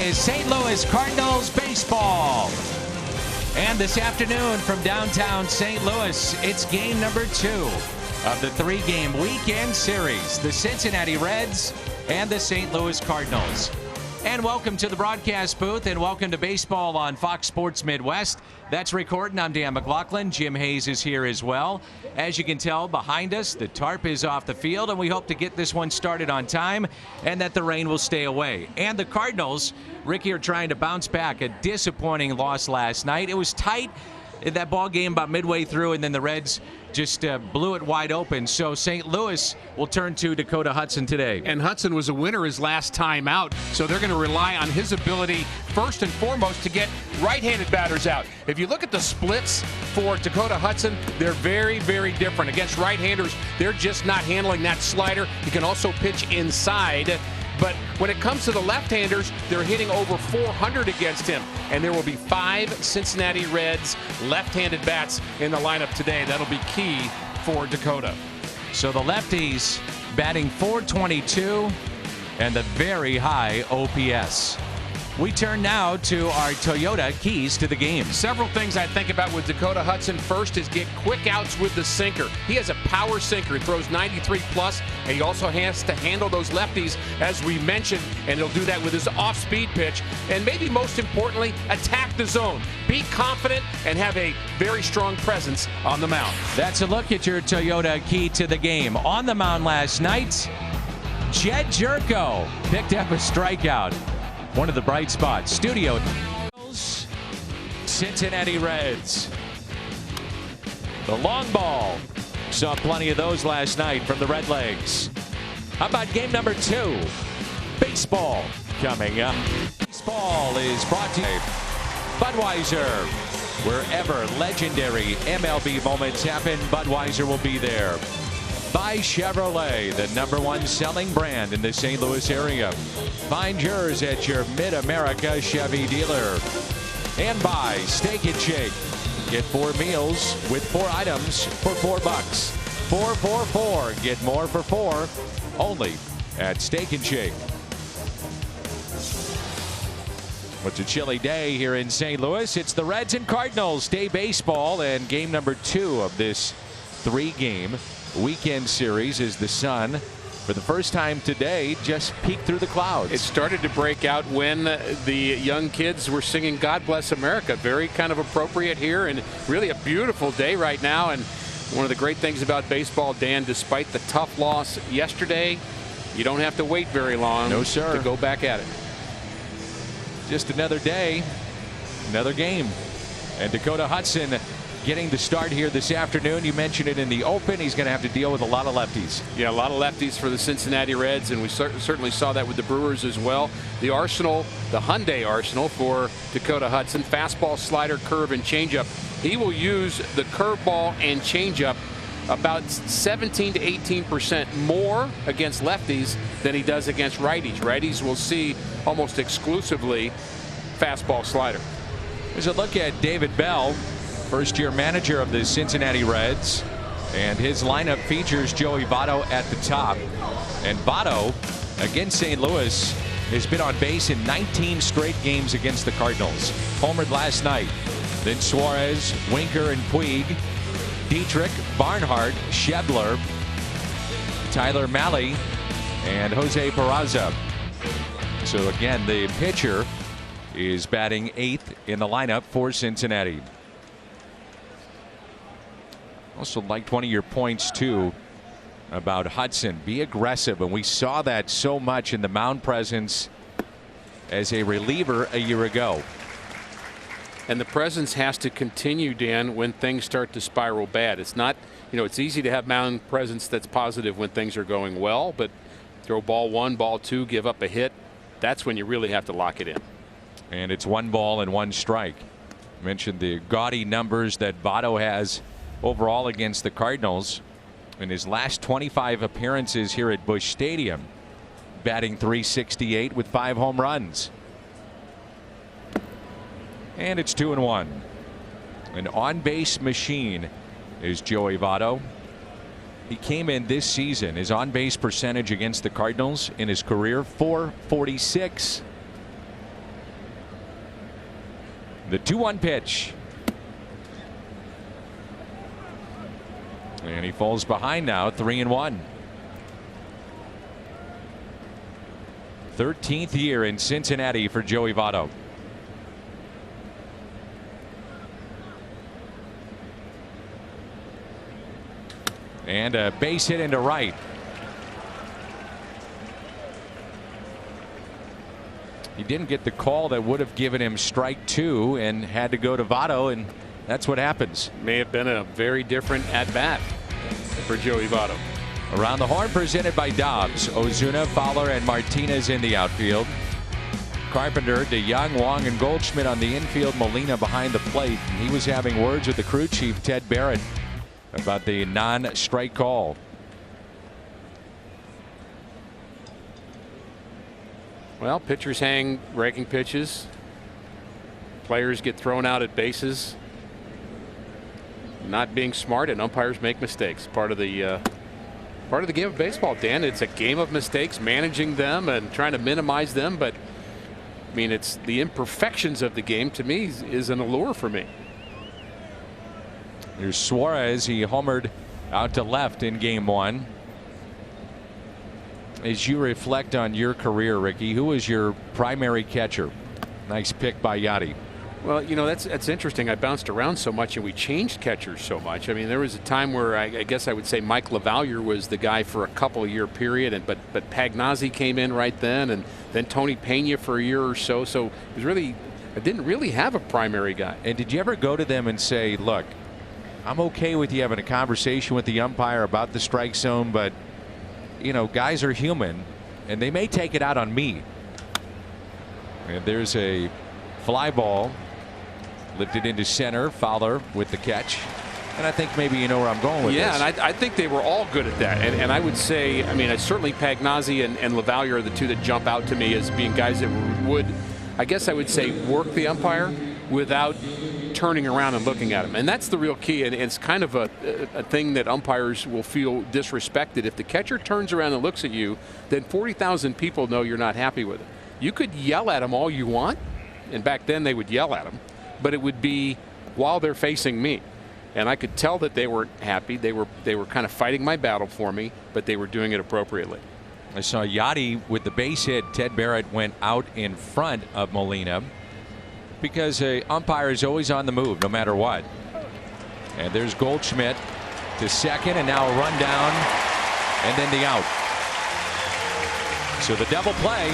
is St. Louis Cardinals baseball. And this afternoon from downtown St. Louis, it's game number 2 of the 3-game weekend series, the Cincinnati Reds and the St. Louis Cardinals. And welcome to the broadcast booth, and welcome to baseball on Fox Sports Midwest. That's recording. I'm Dan McLaughlin. Jim Hayes is here as well. As you can tell behind us, the tarp is off the field, and we hope to get this one started on time and that the rain will stay away. And the Cardinals, Ricky, are trying to bounce back. A disappointing loss last night. It was tight in that ball game about midway through, and then the Reds just blew it wide open. So St. Louis will turn to Dakota Hudson today. And Hudson was a winner his last time out, so they're going to rely on his ability first and foremost to get right-handed batters out. If you look at the splits for Dakota Hudson, they're very, very different. Against right-handers, they're just not handling that slider. He can also pitch inside. But when it comes to the left-handers, they're hitting over 400 against him. And there will be 5 Cincinnati Reds left-handed bats in the lineup today. That'll be key for Dakota. So the lefties batting .422 and a very high OPS. We turn now to our Toyota keys to the game. Several things I think about with Dakota Hudson. First is get quick outs with the sinker. He has a power sinker. He throws 93 plus, and he also has to handle those lefties, as we mentioned, and he'll do that with his off-speed pitch. And maybe most importantly, attack the zone. Be confident and have a very strong presence on the mound. That's a look at your Toyota key to the game. On the mound last night, Jed Jerko picked up a strikeout. One of the bright spots. Studio Cincinnati Reds. The long ball. Saw plenty of those last night from the Redlegs. How about game number 2? Baseball coming up. Baseball is brought to you by Budweiser. Wherever legendary MLB moments happen, Budweiser will be there. By Chevrolet, the #1 selling brand in the St. Louis area. Find yours at your Mid-America Chevy dealer. And by Steak and Shake. Get 4 meals with 4 items for $4. 4 for 4. Get more for 4. Only at Steak and Shake. It's a chilly day here in St. Louis. It's the Reds and Cardinals day baseball, and game number 2 of this 3-game weekend series is the sun, for the first time today, just peeked through the clouds. It started to break out when the young kids were singing God Bless America. Very kind of appropriate here, and really a beautiful day right now. And one of the great things about baseball, Dan, despite the tough loss yesterday, you don't have to wait very long to go back at it. Just another day, another game. And Dakota Hudson getting the start here this afternoon. You mentioned it in the open. He's going to have to deal with a lot of lefties. Yeah, a lot of lefties for the Cincinnati Reds, and we certainly saw that with the Brewers as well. The arsenal, the Hyundai arsenal for Dakota Hudson: fastball, slider, curve, and changeup. He will use the curveball and changeup about 17 to 18% more against lefties than he does against righties. Righties will see almost exclusively fastball, slider. There's a look at David Bell, first-year manager of the Cincinnati Reds, and his lineup features Joey Votto at the top. And Votto, against St. Louis, has been on base in 19 straight games against the Cardinals. Homered last night. Then Suarez, Winker, and Puig, Dietrich, Barnhart, Shebler, Tyler Mahle, and Jose Peraza. So again, the pitcher is batting 8th in the lineup for Cincinnati. Also liked one of your points too about Hudson. Be aggressive, and we saw that so much in the mound presence as a reliever a year ago. And the presence has to continue, Dan, when things start to spiral bad. It's not, it's easy to have mound presence that's positive when things are going well, but throw ball 1, ball 2, give up a hit, that's when you really have to lock it in. And it's 1 ball and 1 strike. Mentioned the gaudy numbers that Votto has overall against the Cardinals in his last 25 appearances here at Busch Stadium, batting .368 with 5 home runs. And it's 2-1. An on-base machine is Joey Votto. He came in this season, his on-base percentage against the Cardinals in his career, .446. The 2-1 pitch. And he falls behind now, 3-1. 13th year in Cincinnati for Joey Votto. And a base hit into right. He didn't get the call that would have given him strike 2 and had to go to Votto, and that's what happens. May have been a very different at bat for Joey Votto. Around the Horn presented by Dobbs. Ozuna, Fowler, and Martinez in the outfield. Carpenter, DeYoung, Wong, and Goldschmidt on the infield. Molina behind the plate. And he was having words with the crew chief, Ted Barrett, about the non-strike call. Well, pitchers hang breaking pitches. Players get thrown out at bases. Not being smart, and umpires make mistakes. Part of the game of baseball, Dan. It's a game of mistakes, managing them and trying to minimize them. But I mean, it's the imperfections of the game, to me, is an allure for me. Here's Suarez. He homered out to left in game 1. As you reflect on your career, Ricky, who was your primary catcher? Nice pick by Yachty. Well, you know, that's interesting. I bounced around so much and we changed catchers so much. I mean, there was a time where I guess I would say Mike LaValliere was the guy for a couple-year period, but Pagnazzi came in right then, and then Tony Pena for a year or so. So it was really, I didn't really have a primary guy. And did you ever go to them and say, look, I'm okay with you having a conversation with the umpire about the strike zone, but you know, guys are human and they may take it out on me. And there's a fly ball lifted into center. Fowler with the catch. And I think maybe you know where I'm going with this. Yeah, and I think they were all good at that. And I would say, I mean, certainly Pagnazzi and LaValliere are the two that jump out to me as being guys that would, I guess I would say, work the umpire without turning around and looking at him. And that's the real key. And it's kind of a thing that umpires will feel disrespected. If the catcher turns around and looks at you, then 40,000 people know you're not happy with it. You could yell at him all you want, and back then they would yell at him, but it would be while they're facing me. And I could tell that they weren't happy. They were kind of fighting my battle for me, but they were doing it appropriately. I saw Yachty with the base hit. Ted Barrett went out in front of Molina because an umpire is always on the move no matter what. And there's Goldschmidt to second, and now a run down and then the out. So the double play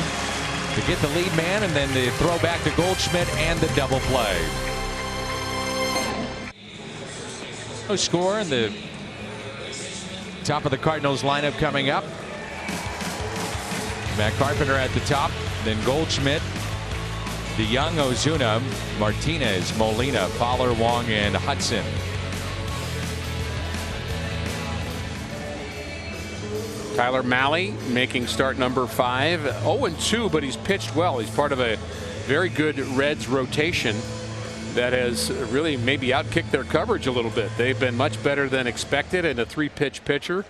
to get the lead man, and then the throw back to Goldschmidt and the double play. No score in the top of the Cardinals lineup coming up. Matt Carpenter at the top, then Goldschmidt, DeYoung, Ozuna, Martinez, Molina, Fowler, Wong, and Hudson. Tyler Mahle making start number 5. 0-2, but he's pitched well. He's part of a very good Reds rotation that has really maybe outkicked their coverage a little bit. They've been much better than expected, and a 3-pitch pitcher.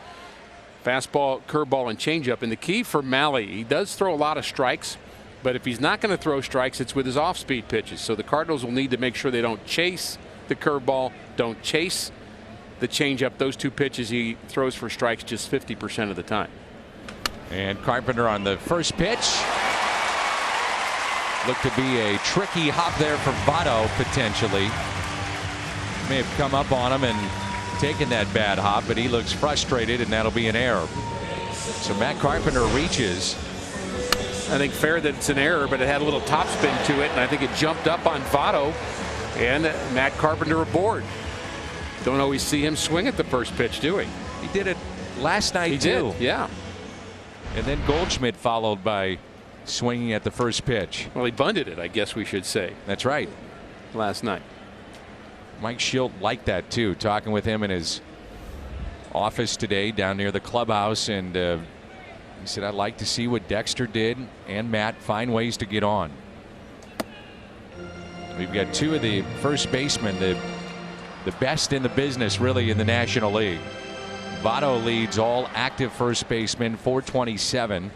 Fastball, curveball, and changeup. And the key for Mahle, he does throw a lot of strikes, but if he's not going to throw strikes, it's with his off-speed pitches. So the Cardinals will need to make sure they don't chase the curveball, don't chase the changeup. Those two pitches he throws for strikes just 50% of the time. And Carpenter on the first pitch. Looked to be a tricky hop there for Votto, potentially. May have come up on him and taken that bad hop, but he looks frustrated, and that'll be an error. So Matt Carpenter reaches. I think fair that it's an error, but it had a little topspin to it, and I think it jumped up on Votto, and Matt Carpenter aboard. Don't always see him swing at the first pitch, do we? He did it last night, he too. Did, yeah. And then Goldschmidt followed by swinging at the first pitch. Well, he bunted it, I guess we should say. That's right. Last night. Mike Schilt liked that, too, talking with him in his office today down near the clubhouse, and he said, I'd like to see what Dexter did and Matt find ways to get on. We've got two of the first basemen, the best in the business, really, in the National League. Votto leads all active first basemen, 427,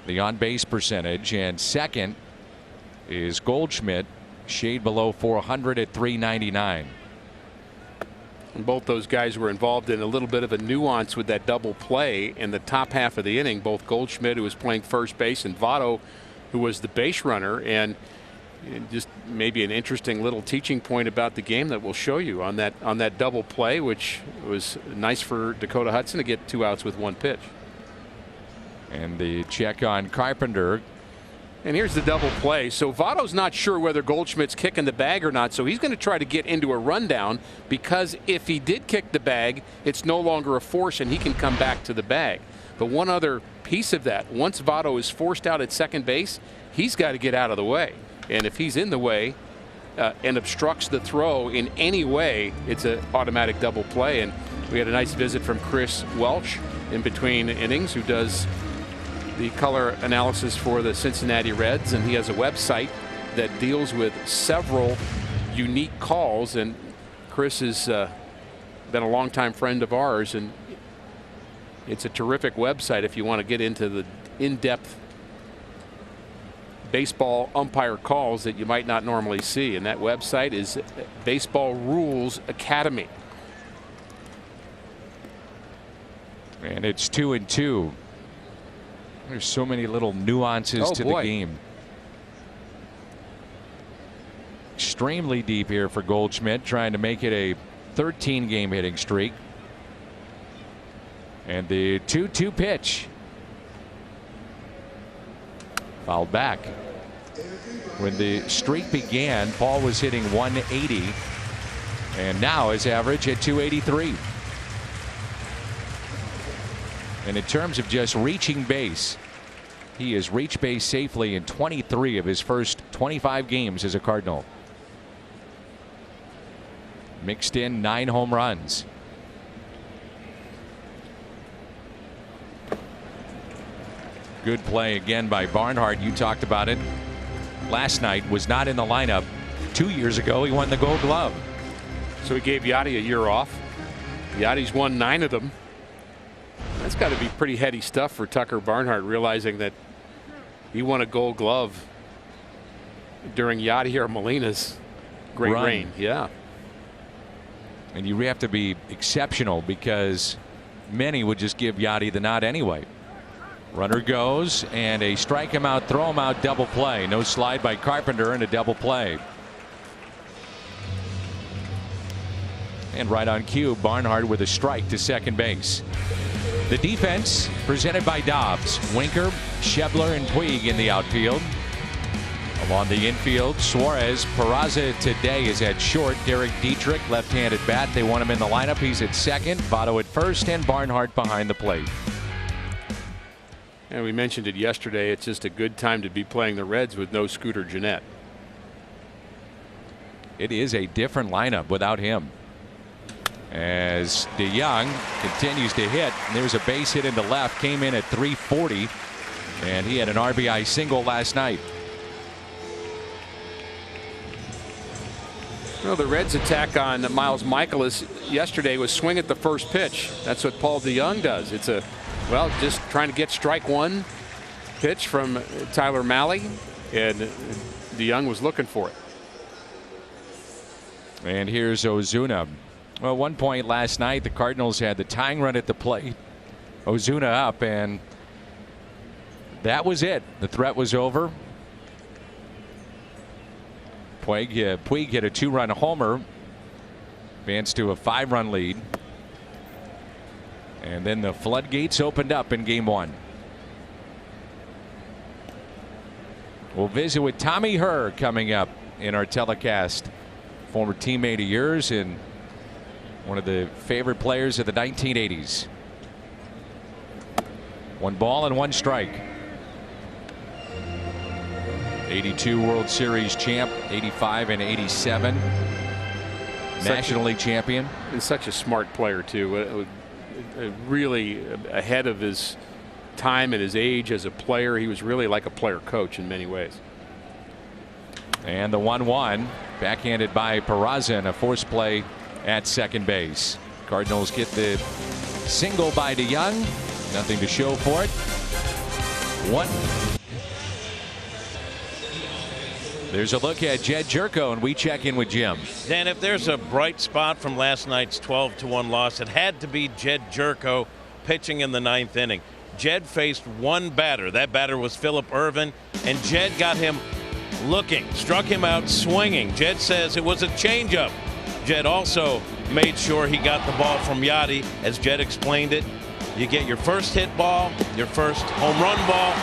the on-base percentage, and second is Goldschmidt, shade below 400 at 399. And both those guys were involved in a little bit of a nuance with that double play in the top half of the inning. Both Goldschmidt, who was playing first base, and Votto, who was the base runner. And just maybe an interesting little teaching point about the game that we'll show you on that double play, which was nice for Dakota Hudson to get 2 outs with 1 pitch. And the check on Carpenter. And here's the double play. So Votto's not sure whether Goldschmidt's kicking the bag or not, so he's going to try to get into a rundown, because if he did kick the bag, it's no longer a force and he can come back to the bag. But one other piece of that, once Votto is forced out at second base, he's got to get out of the way. And if he's in the way and obstructs the throw in any way, it's an automatic double play. And we had a nice visit from Chris Welch in between innings, who does the color analysis for the Cincinnati Reds, and he has a website that deals with several unique calls. And Chris has been a longtime friend of ours, and it's a terrific website if you want to get into the in-depth baseball umpire calls that you might not normally see. And that website is Baseball Rules Academy. And it's 2-2. There's so many little nuances to the game. Extremely deep here for Goldschmidt, trying to make it a 13-game hitting streak. And the 2-2 pitch. Fouled back. When the streak began, Paul was hitting 180, and now his average at 283. And in terms of just reaching base, he has reached base safely in 23 of his first 25 games as a Cardinal. Mixed in 9 home runs. Good play again by Barnhart. You talked about it last night. Was not in the lineup 2 years ago. He won the Gold Glove. So he gave Yachty a year off. Yachty's won 9 of them. That's got to be pretty heady stuff for Tucker Barnhart, realizing that he won a Gold Glove during Yachty or Molina's great reign. Yeah. And you have to be exceptional, because many would just give Yachty the nod anyway. Runner goes, and a strike him out, throw him out, double play. No slide by Carpenter, and a double play. And right on cue, Barnhart with a strike to second base. The defense presented by Dobbs. Winker, Schebler, and Puig in the outfield. Along the infield, Suarez. Peraza today is at short. Derek Dietrich, left-handed bat. They want him in the lineup. He's at second. Votto at first, and Barnhart behind the plate. And we mentioned it yesterday. It's just a good time to be playing the Reds with no Scooter Gennett. It is a different lineup without him. As DeYoung continues to hit, and there's a base hit into left, came in at 340, and he had an RBI single last night. Well, the Reds' attack on Miles Michaelis yesterday was swing at the first pitch. That's what Paul DeYoung does. It's just trying to get strike one pitch from Tyler Mahle, and DeYoung was looking for it. And here's Ozuna. Well, 1 point last night, the Cardinals had the tying run at the plate. Ozuna up, and that was it. The threat was over. Puig hit a 2-run homer, advanced to a 5-run lead. And then the floodgates opened up in game 1. We'll visit with Tommy Herr coming up in our telecast. Former teammate of yours and one of the favorite players of the 1980s. 1 ball and 1 strike. 82 World Series champ, 85 and 87. National League champion. And such a smart player, too. Really ahead of his time and his age as a player. He was really like a player coach in many ways. And the 1-1, backhanded by Peraza, and a force play at second base. Cardinals get the single by DeYoung. Nothing to show for it. 1. There's a look at Jed Jerko, and we check in with Jim. Dan, if there's a bright spot from last night's 12-1 loss, it had to be Jed Jerko pitching in the 9th inning. Jed faced one batter. That batter was Phillip Ervin, and Jed got him looking, struck him out swinging. Jed says it was a changeup. Jed also made sure he got the ball from Yachty. As Jed explained it, you get your first hit ball, your first home run ball.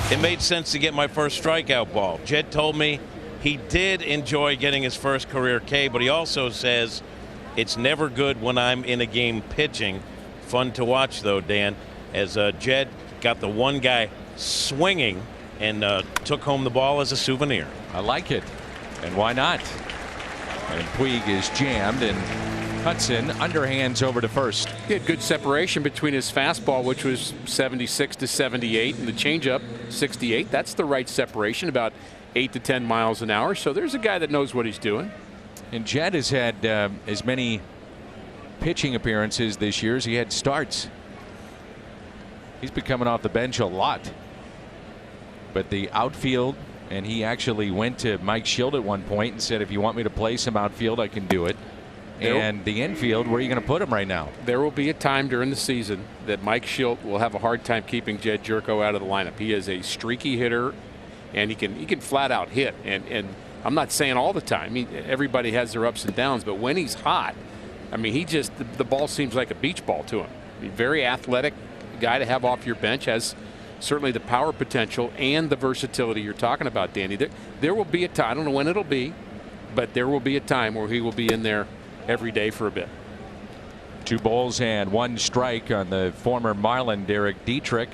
It made sense to get my first strikeout ball. Jed told me he did enjoy getting his first career K, but he also says it's never good when I'm in a game pitching. Fun to watch, though, Dan, as Jed got the one guy swinging and took home the ball as a souvenir. I like it. And why not? And Puig is jammed, and Hudson underhands over to first. He had good separation between his fastball, which was 76 to 78, and the changeup 68. That's the right separation, about 8 to 10 miles an hour. So there's a guy that knows what he's doing. And Jed has had as many pitching appearances this year as he had starts. He's been coming off the bench a lot. But the outfield, and he actually went to Mike Schilt at one point and said, if you want me to play some outfield, I can do it. And the infield, where are you going to put him right now? There will be a time during the season that Mike Schilt will have a hard time keeping Jed Jerko out of the lineup. He is a streaky hitter, and he can flat out hit. And I'm not saying all the time. Everybody has their ups and downs, but when he's hot, I mean, the ball seems like a beach ball to him. Very athletic guy to have off your bench, has certainly the power potential and the versatility you're talking about, Danny. There will be a time, I don't know when it'll be, but there will be a time where he will be in there every day for a bit. 2 balls and 1 strike on the former Marlin, Derek Dietrich.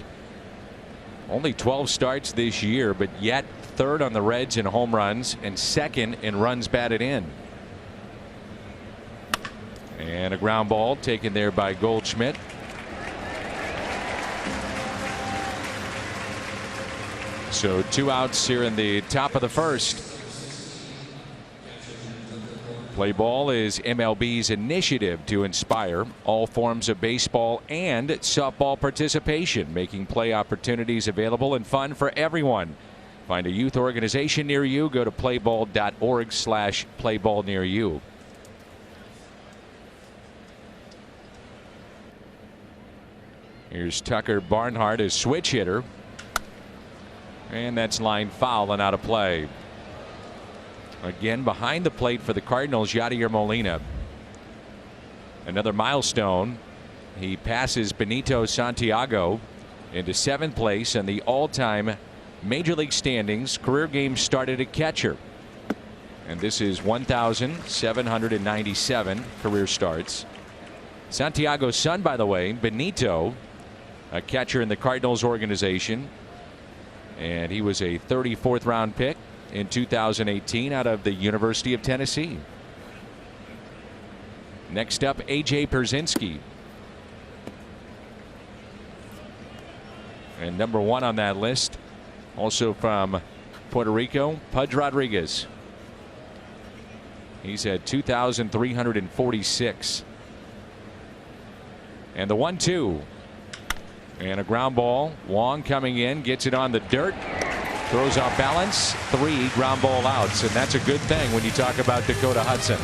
Only 12 starts this year, but yet 3rd on the Reds in home runs and 2nd in runs batted in. And a ground ball taken there by Goldschmidt. So 2 outs here in the top of the first. Play ball is MLB's initiative to inspire all forms of baseball and softball participation, making play opportunities available and fun for everyone. Find a youth organization near you. Go to playball.org/playballnearyou. Here's Tucker Barnhart, a switch hitter. And that's line foul and out of play. Again, behind the plate for the Cardinals, Yadier Molina. Another milestone. He passes Benito Santiago into 7th place in the all-time Major League standings. Career games started at catcher. And this is 1,797 career starts. Santiago's son, by the way, Benito, a catcher in the Cardinals organization. And he was a 34th round pick in 2018 out of the University of Tennessee. Next up, A.J. Pierzynski. And number 1 on that list, also from Puerto Rico, Pudge Rodriguez. He's at 2,346. And the 1-2. And a ground ball. Wong coming in, gets it on the dirt. Throws off balance. 3 ground ball outs. And that's a good thing when you talk about Dakota Hudson.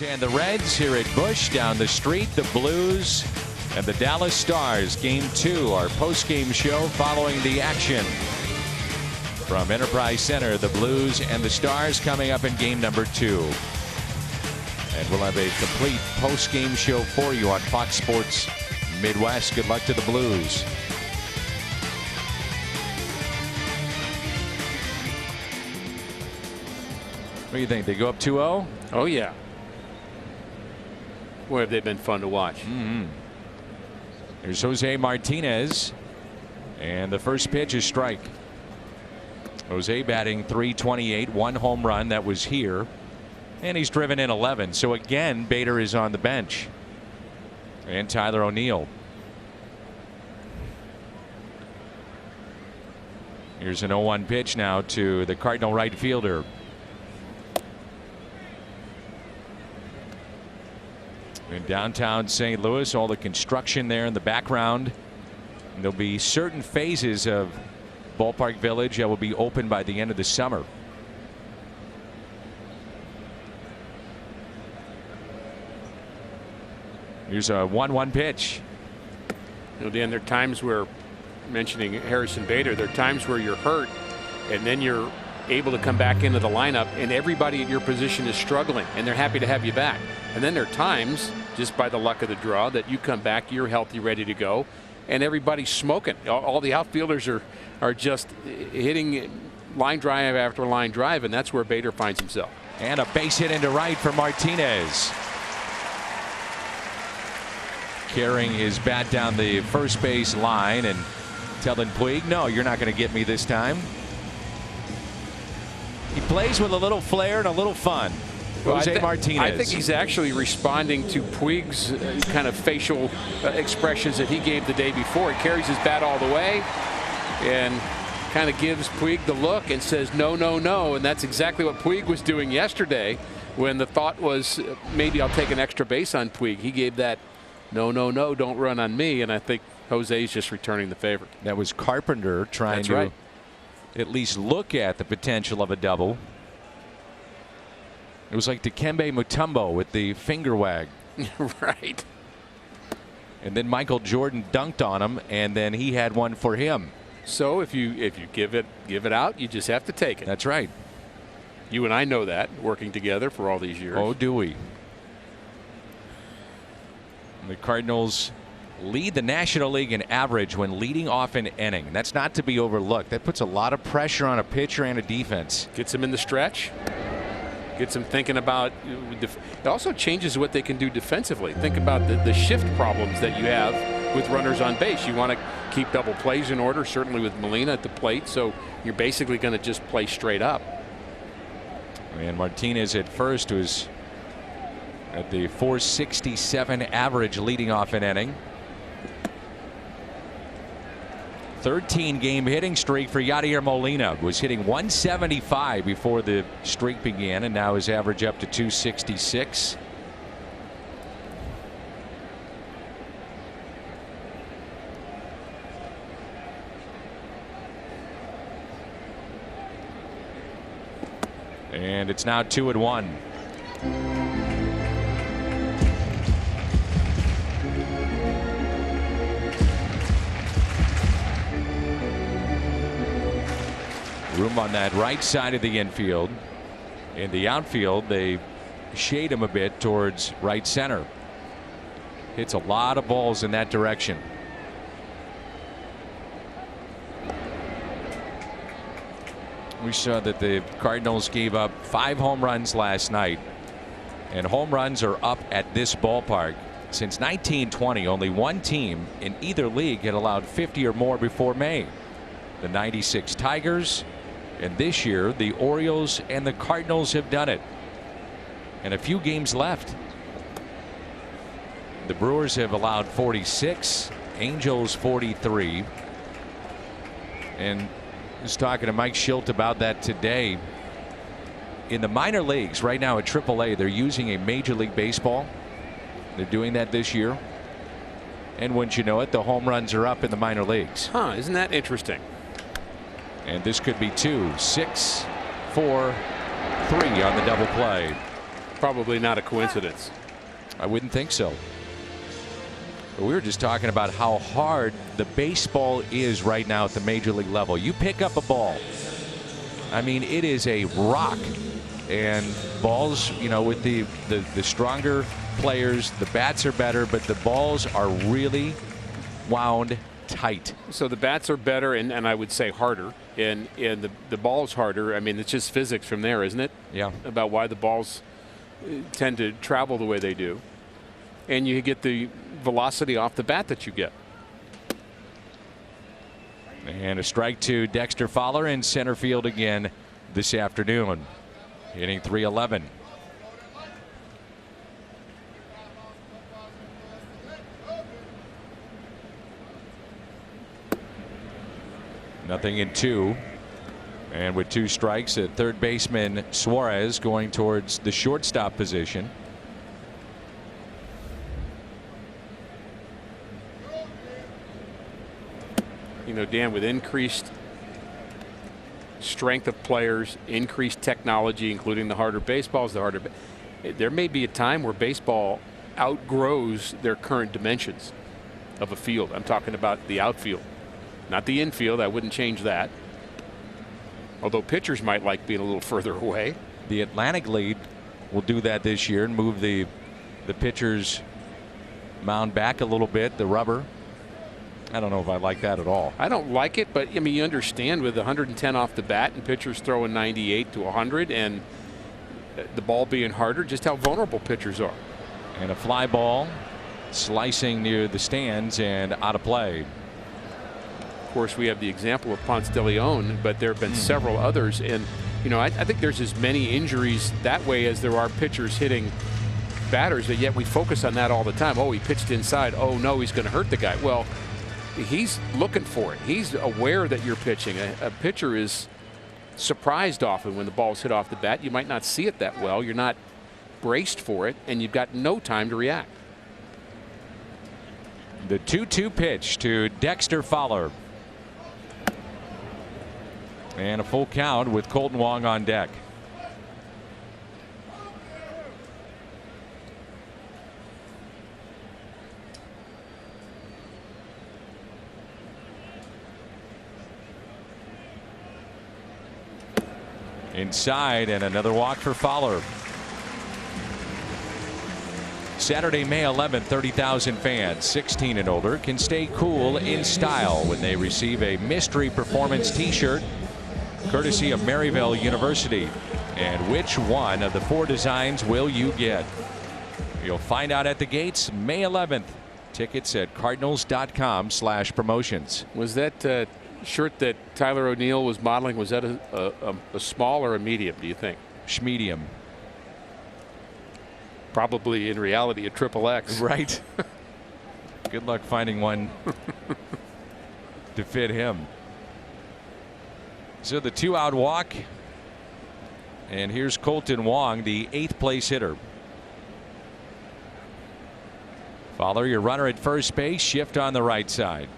And the Reds here at Busch. Down the street, the Blues and the Dallas Stars. Game 2, our post-game show following the action. From Enterprise Center, the Blues and the Stars coming up in game number 2. And we'll have a complete post-game show for you on Fox Sports Midwest. Good luck to the Blues. What do you think? They go up 2-0? Oh, yeah. Boy, have they been fun to watch. Here's Jose Martinez. And the first pitch is strike. Jose batting .328, 1 home run. That was here. And he's driven in 11. So again, Bader is on the bench. And Tyler O'Neill. Here's an 0-1 pitch now to the Cardinal right fielder. In downtown St. Louis, all the construction there in the background. And there'll be certain phases of Ballpark Village will be open by the end of the summer. Here's a 1-1 pitch. You know, Dan, there are times where, mentioning Harrison Bader, there are times where you're hurt and then you're able to come back into the lineup and everybody at your position is struggling and they're happy to have you back. And then there are times, just by the luck of the draw, that you come back, you're healthy, ready to go, and everybody's smoking. All the outfielders are just hitting line drive after line drive, and that's where Bader finds himself. And a base hit into right for Martinez. Carrying his bat down the first base line and telling Puig, no, you're not going to get me this time. He plays with a little flair and a little fun. Jose Martinez. I think he's actually responding to Puig's kind of facial expressions that he gave the day before. He carries his bat all the way and kind of gives Puig the look and says no, no, no. And that's exactly what Puig was doing yesterday when the thought was maybe I'll take an extra base on Puig. He gave that no, no, no, don't run on me. And I think Jose's just returning the favor. That was Carpenter trying to at least look at the potential of a double. It was like Dikembe Mutombo with the finger wag. Right. And then Michael Jordan dunked on him, and then he had one for him. So if you give it out, you just have to take it. That's right. You and I know that, working together for all these years. Oh, do we? The Cardinals lead the National League in average when leading off an inning. That's not to be overlooked. That puts a lot of pressure on a pitcher and a defense. Gets him in the stretch. Gets them thinking about. It also changes what they can do defensively. Think about the shift problems that you have with runners on base. You want to keep double plays in order, certainly with Molina at the plate, so you're basically going to just play straight up. And Martinez at first was at the 467 average leading off an inning. 13-game hitting streak for Yadier Molina. Was hitting 175 before the streak began, and now his average up to 266. And it's now 2-1. Room on that right side of the infield. In the outfield, they shade him a bit towards right center. Hits a lot of balls in that direction. We saw that the Cardinals gave up 5 home runs last night, and home runs are up at this ballpark. Since 1920, only one team in either league had allowed 50 or more before May. The '96 Tigers. And this year, the Orioles and the Cardinals have done it. And a few games left. The Brewers have allowed 46, Angels 43. And I was talking to Mike Schilt about that today. In the minor leagues right now at AAA, they're using a Major League Baseball. They're doing that this year. And wouldn't you know it, the home runs are up in the minor leagues. Huh, isn't that interesting? And this could be 2, 6, 4, 3 on the double play. Probably not a coincidence. I wouldn't think so. But we were just talking about how hard the baseball is right now at the major league level. You pick up a ball. I mean, it is a rock. And balls, you know, with the stronger players, the bats are better, but the balls are really wound tight. So the bats are better and I would say harder, and the ball's harder. I mean, it's just physics from there, isn't it? Yeah. About why the balls tend to travel the way they do, and you get the velocity off the bat that you get. And a strike to Dexter Fowler in center field again this afternoon, hitting .311. Nothing in 2. And with 2 strikes at third baseman Suarez going towards the shortstop position. You know, Dan, with increased strength of players, increased technology, including the harder baseballs, there may be a time where baseball outgrows their current dimensions of a field. I'm talking about the outfield, not the infield. I wouldn't change that. Although pitchers might like being a little further away. The Atlantic League will do that this year and move the pitcher's mound back a little bit, the rubber. I don't know if I like that at all. I don't like it, but I mean, you understand with 110 off the bat and pitchers throwing 98 to 100 and the ball being harder, just how vulnerable pitchers are. And a fly ball slicing near the stands and out of play. Of course, we have the example of Ponce de Leon, but there have been several others. And, you know, I think there's as many injuries that way as there are pitchers hitting batters, but yet we focus on that all the time. Oh, he pitched inside. Oh, no, he's going to hurt the guy. Well, he's looking for it. He's aware that you're pitching. A pitcher is surprised often when the ball's hit off the bat. You might not see it that well. You're not braced for it, and you've got no time to react. The 2-2 pitch to Dexter Fowler. And a full count with Colton Wong on deck. Inside, and another walk for Fowler. Saturday, May 11th, 30,000 fans 16 and older can stay cool in style when they receive a mystery performance t-shirt courtesy of Maryville University. And which one of the 4 designs will you get? You'll find out at the gates May 11th. Tickets at cardinals.com/promotions. Was that shirt that Tyler O'Neill was modeling, was that a small or a medium, do you think? Schmedium. Probably in reality a XXX. Right. Good luck finding one to fit him. So the 2-out walk, and here's Colton Wong, the 8th place hitter. Fowler, your runner at first base, shift on the right side.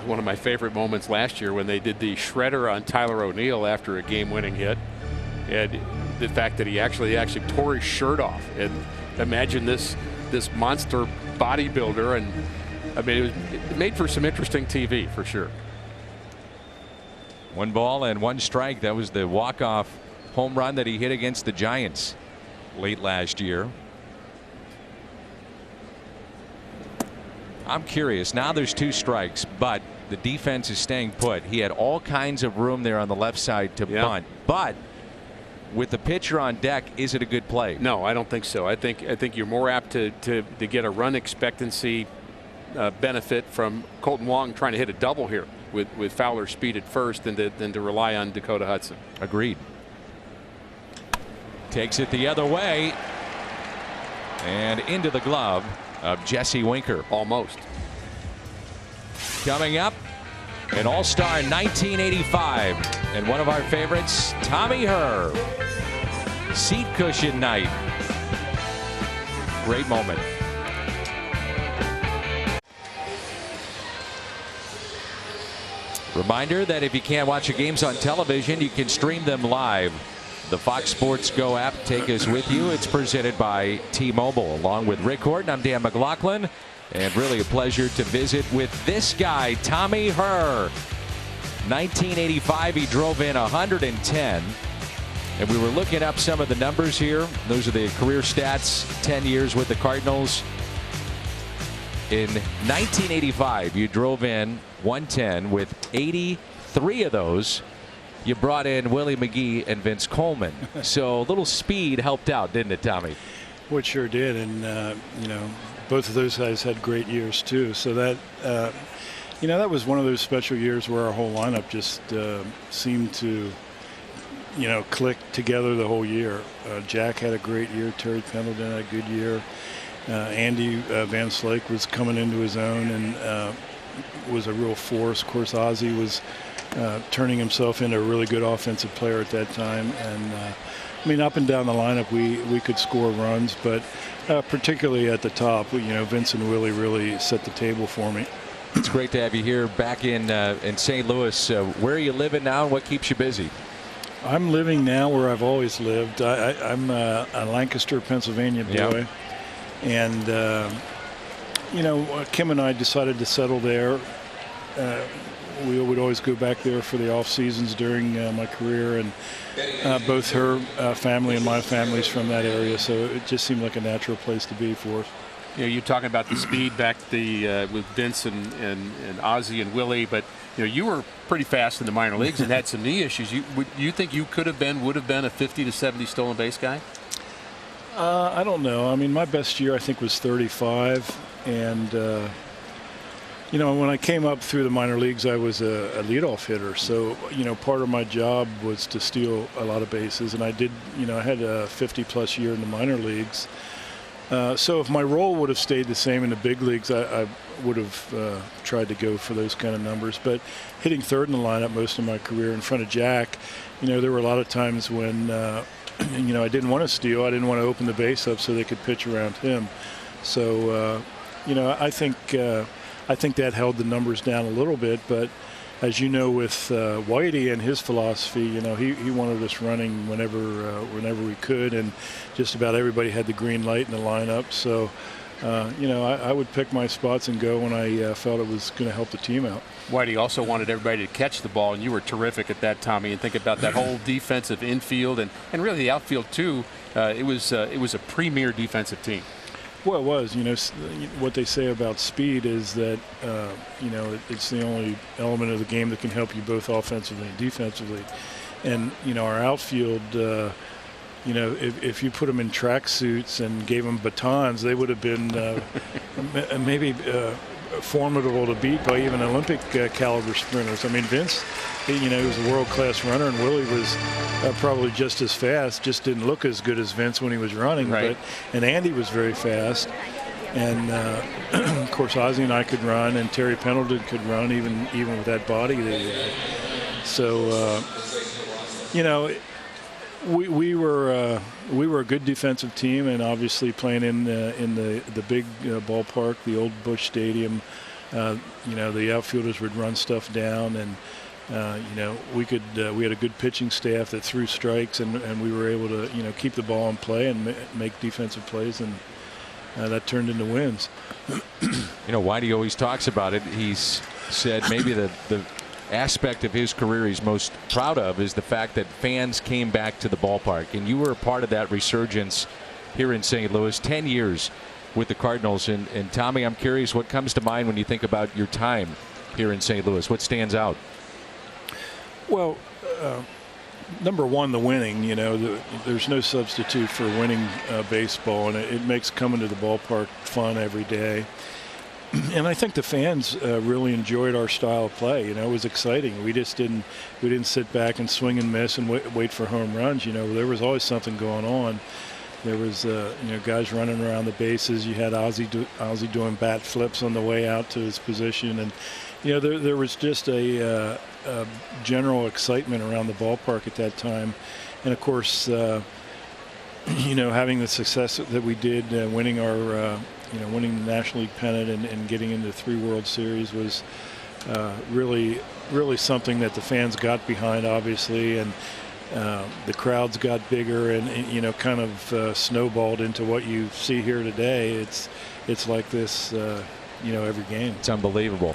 One of my favorite moments last year when they did the shredder on Tyler O'Neill after a game-winning hit, and the fact that he actually tore his shirt off. And imagine this monster bodybuilder, and I mean, it made for some interesting TV for sure. 1 ball and 1 strike. That was the walk-off home run that he hit against the Giants late last year. I'm curious. Now there's 2 strikes, but the defense is staying put. He had all kinds of room there on the left side to bunt, but with the pitcher on deck, is it a good play? No, I don't think so. I think you're more apt to get a run expectancy benefit from Colton Wong trying to hit a double here with Fowler's speed at first than to rely on Dakota Hudson. Agreed. Takes it the other way and into the glove of Jesse Winker. Almost. Coming up, an all-star 1985 and one of our favorites, Tommy Herr. Seat cushion night. Great moment. Reminder that if you can't watch your games on television, you can stream them live. The Fox Sports Go app. Take us with you. It's presented by T-Mobile. Along with Rick Horton, I'm Dan McLaughlin. And really a pleasure to visit with this guy, Tommy Herr. 1985, he drove in 110. And we were looking up some of the numbers here. Those are the career stats, 10 years with the Cardinals. In 1985, you drove in 110 with 83 of those. You brought in Willie McGee and Vince Coleman. So a little speed helped out, didn't it, Tommy? Well, it sure did. And, you know, both of those guys had great years, too. So that, you know, that was one of those special years where our whole lineup just seemed to, you know, click together the whole year. Jack had a great year. Terry Pendleton had a good year. Andy Van Slyke was coming into his own and was a real force. Of course, Ozzie was turning himself into a really good offensive player at that time. And I mean, up and down the lineup, we could score runs, but particularly at the top, you know, Vince and Willie really set the table for me. It's great to have you here back in St. Louis. Where are you living now, and what keeps you busy? I'm living now where I've always lived. I'm a Lancaster, Pennsylvania boy. Yep. And, Kim and I decided to settle there. We would always go back there for the off seasons during my career, and both her family and my family's from that area, so it just seemed like a natural place to be for us. You're talking about the speed back with Vince and Ozzie and Willie, but you were pretty fast in the minor leagues and had some knee issues. You think you would have been a 50 to 70 stolen base guy? I don't know. I mean, my best year I think was 35, and when I came up through the minor leagues, I was a leadoff hitter. So, part of my job was to steal a lot of bases. And I did, I had a 50-plus year in the minor leagues. So if my role would have stayed the same in the big leagues, I would have tried to go for those kind of numbers. But hitting third in the lineup most of my career in front of Jack, there were a lot of times when, I didn't want to steal. I didn't want to open the base up so they could pitch around him. So, I think that held the numbers down a little bit, but as you know, with Whitey and his philosophy, he wanted us running whenever we could, and just about everybody had the green light in the lineup. So, I would pick my spots and go when I felt it was going to help the team out. Whitey also wanted everybody to catch the ball, and you were terrific at that, Tommy. And think about that whole defensive infield and really the outfield too. It was a premier defensive team. Well, it was. What they say about speed is that, it's the only element of the game that can help you both offensively and defensively. And, our outfield, if you put them in track suits and gave them batons, they would have been maybe formidable to beat by even Olympic caliber sprinters. I mean, Vince, he was a world-class runner, and Willie was probably just as fast, just didn't look as good as Vince when he was running. Right. And Andy was very fast. And, of course, Ozzie and I could run, and Terry Pendleton could run even with that body that he had. So, we were a good defensive team, and obviously playing in the big ballpark, the old Busch Stadium. The outfielders would run stuff down, and we had a good pitching staff that threw strikes, and we were able to keep the ball in play and make defensive plays, and that turned into wins. Whitey always talks about it. He's said maybe the aspect of his career he's most proud of is the fact that fans came back to the ballpark, and you were a part of that resurgence here in St. Louis. 10 years with the Cardinals, and Tommy, I'm curious what comes to mind when you think about your time here in St. Louis. What stands out? Well, number one, the winning. There's no substitute for winning baseball, and it makes coming to the ballpark fun every day. And I think the fans really enjoyed our style of play. It was exciting. We didn't sit back and swing and miss and wait for home runs. There was always something going on. There was guys running around the bases. You had Ozzie doing bat flips on the way out to his position, and there was just a general excitement around the ballpark at that time. And of course, having the success that we did, winning our winning the National League pennant and getting into 3 World Series was really something that the fans got behind, obviously, and the crowds got bigger and kind of snowballed into what you see here today. It's like this, every game. It's unbelievable.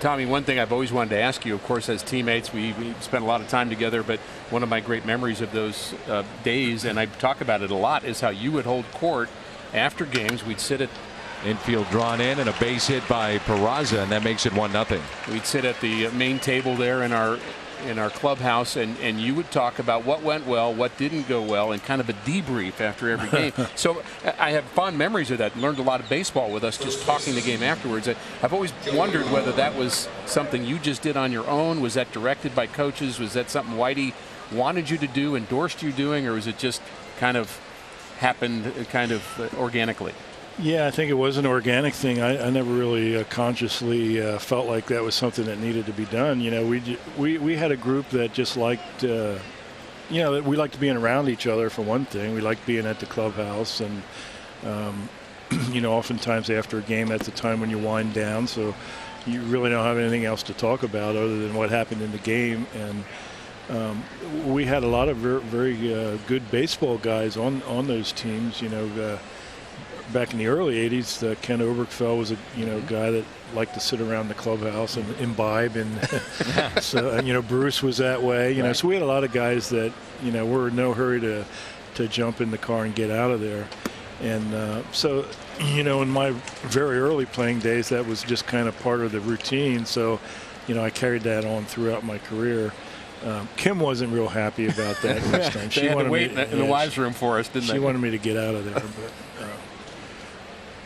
Tommy, one thing I've always wanted to ask you, of course, as teammates, we spent a lot of time together, but one of my great memories of those days, and I talk about it a lot, is how you would hold court after games. We'd sit at infield drawn in and a base hit by Peraza, and that makes it 1-0. We'd sit at the main table there in our clubhouse, and you would talk about what went well, what didn't go well, and kind of a debrief after every game. So I have fond memories of that. Learned a lot of baseball with us just talking the game afterwards. I've always wondered whether that was something you just did on your own. Was that directed by coaches? Was that something Whitey wanted you to do, endorsed you doing, or was it just kind of happened organically? Yeah, I think it was an organic thing. I never really consciously felt like that was something that needed to be done. We had a group that just liked, that we liked being around each other for one thing. We liked being at the clubhouse, and oftentimes after a game, that's the time when you wind down. So, you really don't have anything else to talk about other than what happened in the game. And we had a lot of very good baseball guys on those teams. Back in the early '80s, Ken Obergefell was a guy that liked to sit around the clubhouse and imbibe, and so Bruce was that way. Right. So we had a lot of guys that were in no hurry to jump in the car and get out of there. And so in my very early playing days, that was just kind of part of the routine. So I carried that on throughout my career. Kim wasn't real happy about that this time. She had to wait in the wives' room for us, didn't they? She wanted me to get out of there. But,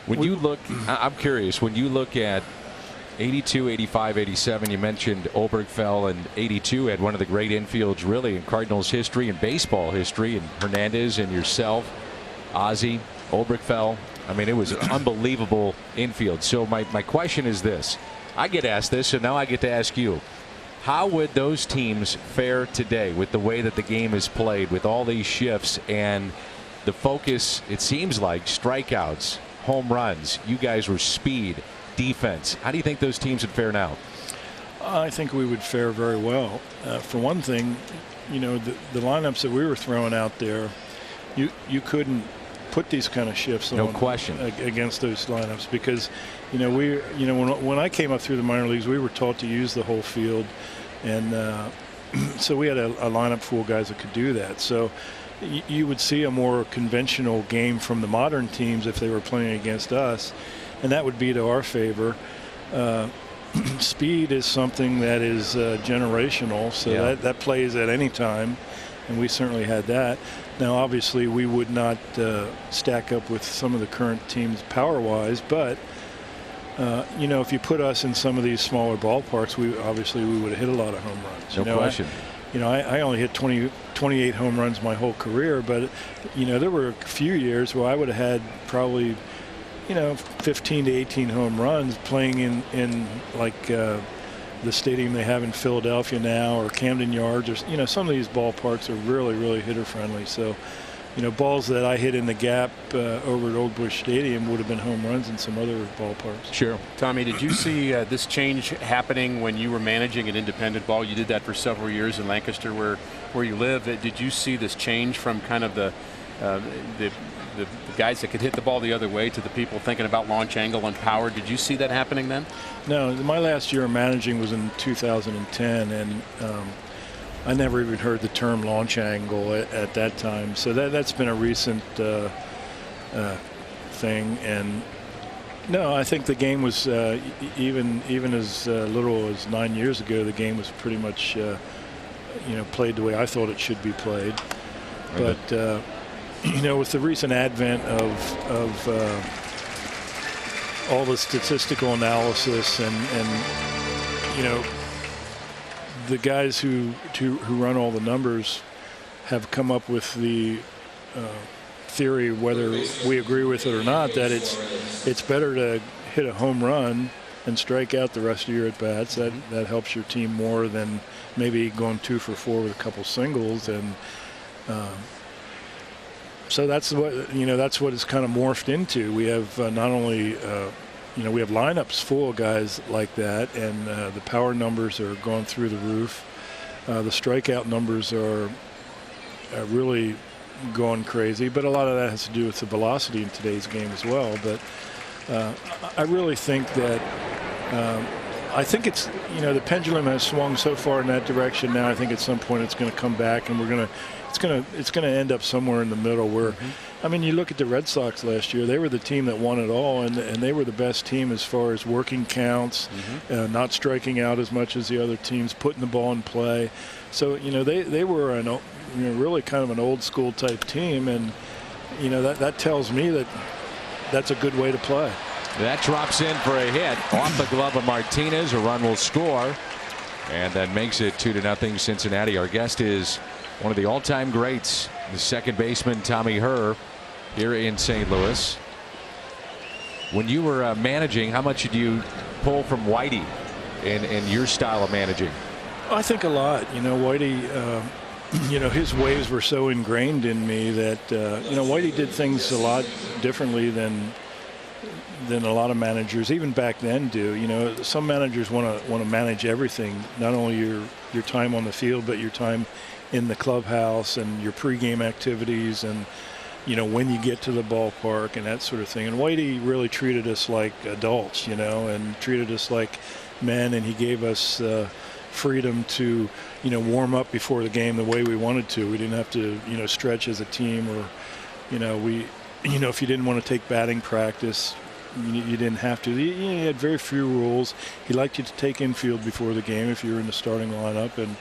when you look, I'm curious, when you look at 82, 85, 87, you mentioned Obergefell, and 82 had one of the great infields really in Cardinals history and baseball history, and Hernandez and yourself, Ozzie, Obergefell. I mean, it was an unbelievable infield. So my question is this. I get asked this, so now I get to ask you. How would those teams fare today with the way that the game is played, with all these shifts and the focus, it seems like, strikeouts, home runs? You guys were speed, defense. How do you think those teams would fare now? I think we would fare very well. For one thing, the lineups that we were throwing out there, you couldn't put these kind of shifts no on question against those lineups, because when I came up through the minor leagues, we were taught to use the whole field, and so we had a lineup full of guys that could do that. So you would see a more conventional game from the modern teams if they were playing against us, and that would be to our favor. Speed is something that is generational, so that plays at any time, and we certainly had that. Now, obviously, we would not stack up with some of the current teams power-wise, but if you put us in some of these smaller ballparks, we would have hit a lot of home runs. No question. I only hit 28 home runs my whole career, but there were a few years where I would have had probably 15 to 18 home runs playing in like the stadium they have in Philadelphia now, or Camden Yards, or some of these ballparks are really hitter friendly. So balls that I hit in the gap over at Old Bush Stadium would have been home runs in some other ballparks. Sure. Tommy, did you see this change happening when you were managing an independent ball? You did that for several years in Lancaster, where you live. Did you see this change from kind of the guys that could hit the ball the other way to the people thinking about launch angle and power? Did you see that happening then? No, my last year of managing was in 2010, and I never even heard the term launch angle at that time. So that's been a recent thing. And no, I think the game was even as little as 9 years ago. The game was pretty much played the way I thought it should be played. But with the recent advent of all the statistical analysis and the guys who run all the numbers have come up with the theory, whether we agree with it or not, that it's better to hit a home run and strike out the rest of your at bats. That helps your team more than maybe going 2 for 4 with a couple singles. And so that's what it's kind of morphed into. We have not only we have lineups full of guys like that, and the power numbers are going through the roof. The strikeout numbers are really going crazy, but a lot of that has to do with the velocity in today's game as well. But I really think that I think it's the pendulum has swung so far in that direction now. I think at some point it's going to come back, and it's going to end up somewhere in the middle where. I mean, you look at the Red Sox last year, they were the team that won it all, and they were the best team as far as working counts, not striking out as much as the other teams, putting the ball in play. So, they were really kind of an old school type team, and, that tells me that that's a good way to play. That drops in for a hit off the glove of Martinez. A run will score, and that makes it 2-0 Cincinnati. Our guest is one of the all-time greats, the second baseman Tommy Herr, here in St. Louis. When you were managing, how much did you pull from Whitey in your style of managing? I think a lot. Whitey, his ways were so ingrained in me that Whitey did things a lot differently than than a lot of managers, even back then, do. You know, some managers want to manage everything, not only your time on the field, but your time in the clubhouse and your pregame activities, and you know, when you get to the ballpark and that sort of thing. And Whitey really treated us like adults, you know, and treated us like men, and he gave us freedom to, you know, warm up before the game the way we wanted to. We didn't have to, you know, stretch as a team, or, you know, if you didn't want to take batting practice, you didn't have to. He had very few rules. He liked you to take infield before the game if you were in the starting lineup, and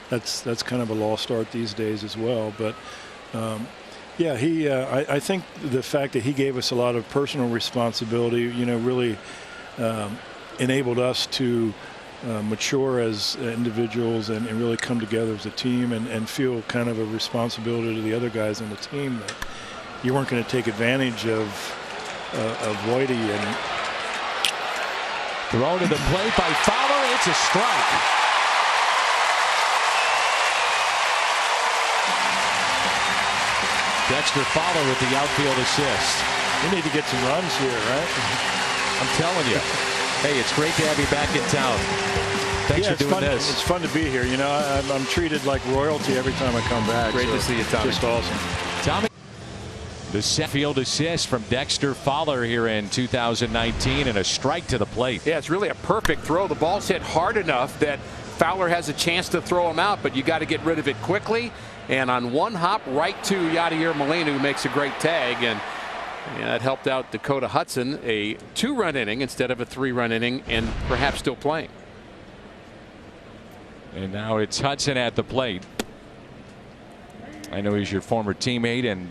that's kind of a lost art these days as well. But yeah, I think the fact that he gave us a lot of personal responsibility, you know, really enabled us to mature as individuals and really come together as a team and feel kind of a responsibility to the other guys on the team that you weren't going to take advantage of Whitey. And thrown to the plate by Fowler. It's a strike. Dexter Fowler with the outfield assist. We need to get some runs here, right? I'm telling you. Hey, it's great to have you back in town. Thanks for doing this. It's fun to be here. You know, I'm treated like royalty every time I come back. Great to see you, Tommy. Just awesome. Tommy, the center field assist from Dexter Fowler here in 2019, and a strike to the plate. Yeah, it's really a perfect throw. The ball's hit hard enough that Fowler has a chance to throw him out, but you got to get rid of it quickly. And on one hop right to Yadier Molina, who makes a great tag, and that helped out Dakota Hudson, a 2-run inning instead of a 3-run inning, and perhaps still playing. And now it's Hudson at the plate. I know he's your former teammate and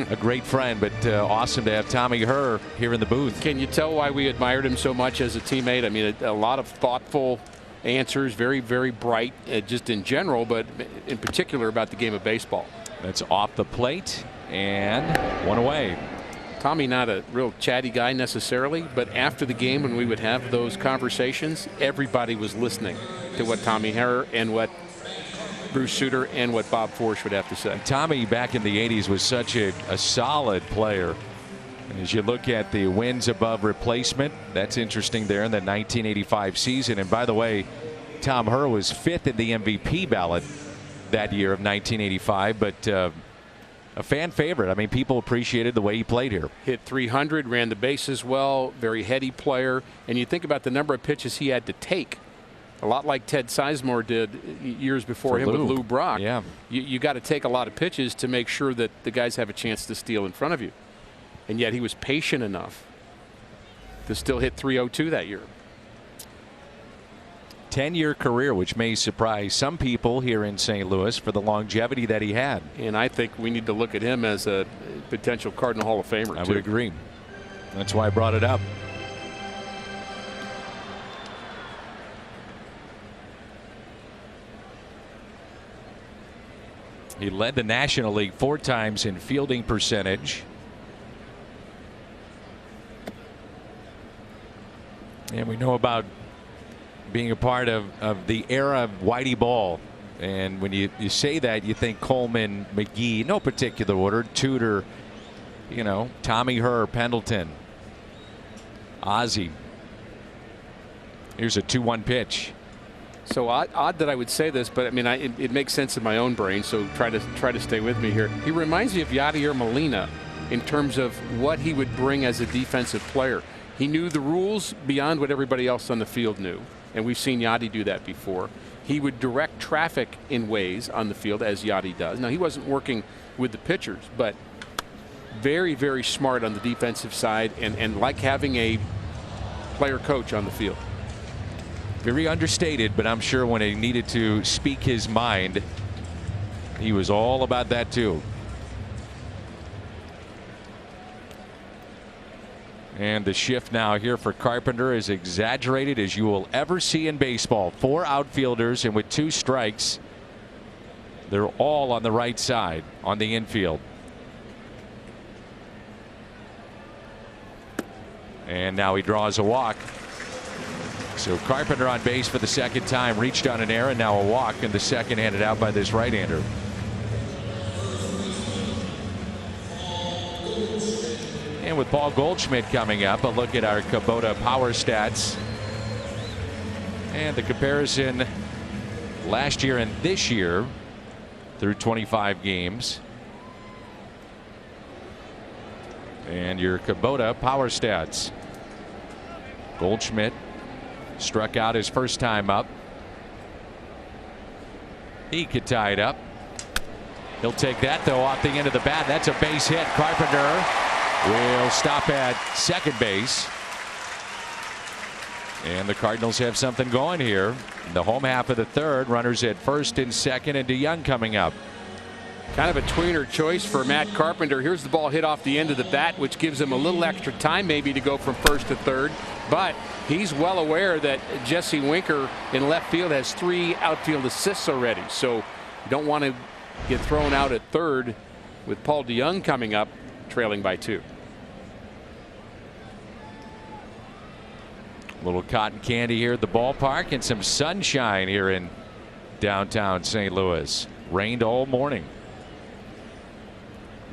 a great friend, but awesome to have Tommy Herr here in the booth. Can you tell why we admired him so much as a teammate? I mean, a lot of thoughtful answers, very, very bright, just in general, but in particular about the game of baseball. That's off the plate and one away. Tommy, not a real chatty guy necessarily, but after the game when we would have those conversations, everybody was listening to what Tommy Herr and what Bruce Sutter and what Bob Forsch would have to say. Tommy back in the 80s was such a solid player. And as you look at the wins above replacement, that's interesting there in the 1985 season. And by the way, Tom Herr was 5th in the MVP ballot that year of 1985, but a fan favorite. I mean, people appreciated the way he played here. Hit 300, ran the bases well, very heady player. And you think about the number of pitches he had to take, a lot like Ted Sizemore did years before him with Lou Brock. Yeah. You got to take a lot of pitches to make sure that the guys have a chance to steal in front of you. And yet he was patient enough to still hit 302 that year. 10-year career, which may surprise some people here in St. Louis for the longevity that he had. And I think we need to look at him as a potential Cardinal Hall of Famer. I would agree. That's why I brought it up. He led the National League 4 times in fielding percentage. And we know about being a part of the era of Whitey Ball. And when you say that, you think Coleman, McGee, no particular order, Tudor, you know, Tommy Herr, Pendleton, Ozzie. Here's a 2-1 pitch. So odd that I would say this, but I mean, it makes sense in my own brain. So try to stay with me here. He reminds me of Yadier Molina in terms of what he would bring as a defensive player. He knew the rules beyond what everybody else on the field knew, and we've seen Yadi do that before. He would direct traffic in ways on the field, as Yadi does. Now, he wasn't working with the pitchers, but very, very smart on the defensive side, and like having a player coach on the field. Very understated, but I'm sure when he needed to speak his mind, he was all about that too. And the shift now here for Carpenter is exaggerated as you will ever see in baseball. 4 outfielders, and with 2 strikes, they're all on the right side on the infield. And now he draws a walk. So Carpenter on base for the 2nd time, reached on an error, and now a walk, and the second handed out by this right-hander. And with Paul Goldschmidt coming up, a look at our Kubota power stats. And the comparison last year and this year through 25 games. And your Kubota power stats. Goldschmidt struck out his first time up. He could tie it up. He'll take that, though, off the end of the bat. That's a base hit. Carpenter will stop at second base. And the Cardinals have something going here. In the home half of the third, runners at first and second, and DeYoung coming up. Kind of a tweener choice for Matt Carpenter. Here's the ball hit off the end of the bat, which gives him a little extra time maybe to go from first to third. But he's well aware that Jesse Winker in left field has 3 outfield assists already. So you don't want to get thrown out at third with Paul DeYoung coming up, trailing by 2. A little cotton candy here at the ballpark and some sunshine here in downtown St. Louis. Rained all morning.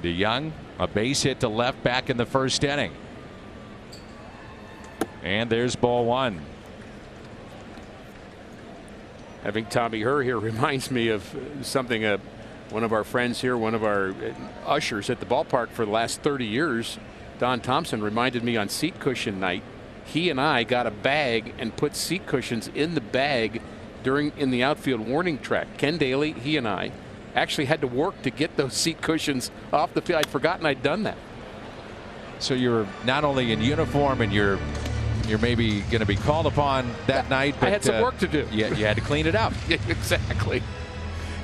DeYoung, a base hit to left back in the first inning. And there's ball 1. Having Tommy Herr here reminds me of something one of our friends here, one of our ushers at the ballpark for the last 30 years, Don Thompson, reminded me on seat cushion night. He and I got a bag and put seat cushions in the bag in the outfield warning track. Ken Daly, he and I actually had to work to get those seat cushions off the field. I'd forgotten I'd done that. So you're not only in uniform and you're maybe going to be called upon that night, but I had some work to do. You had to clean it up. Yeah, exactly.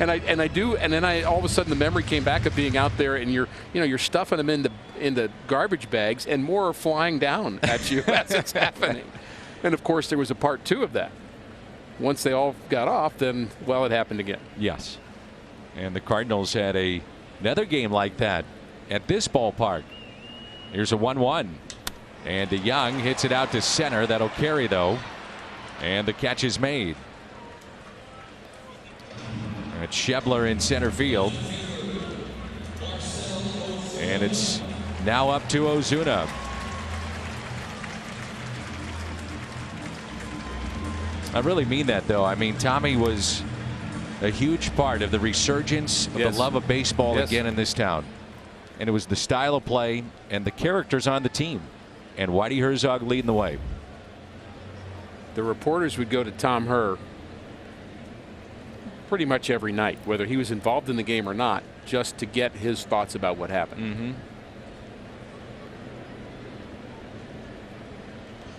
And then all of a sudden the memory came back of being out there and you're stuffing them into garbage bags and more are flying down at you as it's happening. And of course there was a part 2 of that. Once they all got off, then well, it happened again. Yes. And the Cardinals had another game like that at this ballpark. Here's a 1-1. And DeYoung hits it out to center. That'll carry, though. And the catch is made. It's Schebler in center field. And it's now up to Ozuna. I really mean that, though. I mean, Tommy was a huge part of the resurgence of the love of baseball again in this town. And it was the style of play and the characters on the team. And Whitey Herzog leading the way. The reporters would go to Tom Herr pretty much every night, whether he was involved in the game or not, just to get his thoughts about what happened.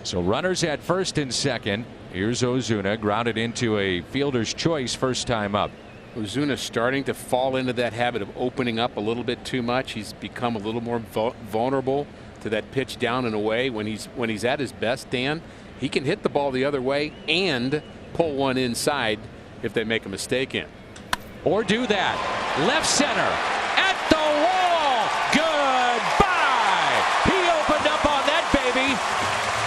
So runners at first and second. Here's Ozuna, grounded into a fielder's choice first time up. Ozuna starting to fall into that habit of opening up a little bit too much. He's become a little more vulnerable to that pitch down and away. When he's at his best, Dan, he can hit the ball the other way and pull one inside if they make a mistake in. Or do that. Left center. At the wall. Goodbye. He opened up on that baby.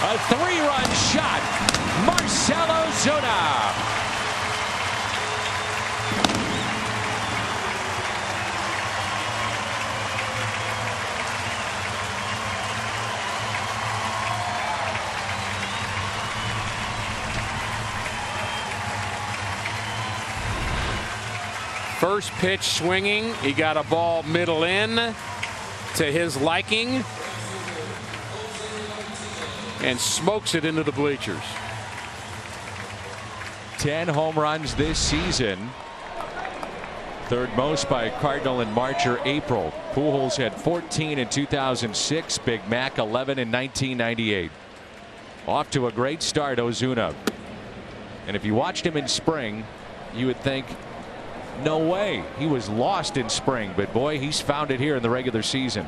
A 3-run shot. Marcell Ozuna. First pitch swinging. He got a ball middle in to his liking and smokes it into the bleachers. 10 home runs this season. Third most by a Cardinal in March or April. Pujols had 14 in 2006. Big Mac 11 in 1998. Off to a great start, Ozuna. And if you watched him in spring, you would think, no way, he was lost in spring, but boy, he's found it here in the regular season.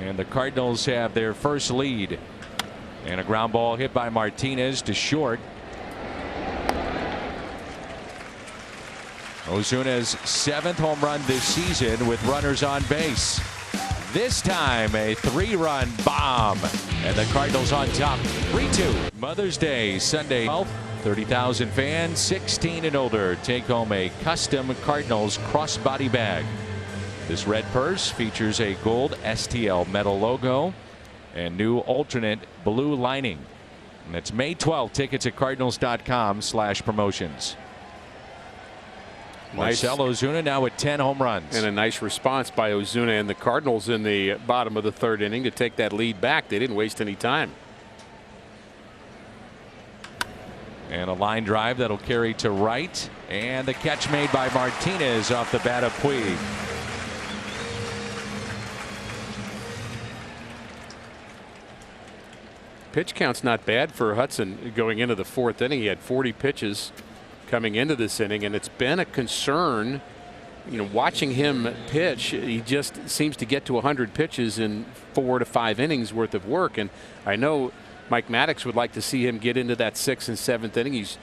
And the Cardinals have their first lead. And a ground ball hit by Martinez to short. Ozuna's 7th home run this season with runners on base. This time a 3-run bomb. And the Cardinals on top 3-2. Mother's Day Sunday 12th 30,000 fans, 16 and older, take home a custom Cardinals crossbody bag. This red purse features a gold STL metal logo and new alternate blue lining. And that's May 12th. Tickets at cardinals.com/promotions. Marcell Ozuna now with 10 home runs. And a nice response by Ozuna and the Cardinals in the bottom of the third inning to take that lead back. They didn't waste any time. And a line drive that'll carry to right. And the catch made by Martinez off the bat of Puig. Pitch count's not bad for Hudson going into the fourth inning. He had 40 pitches coming into this inning, and it's been a concern, watching him pitch. He just seems to get to 100 pitches in 4 to 5 innings worth of work. And I know Mike Maddox would like to see him get into that 6th and 7th inning. He's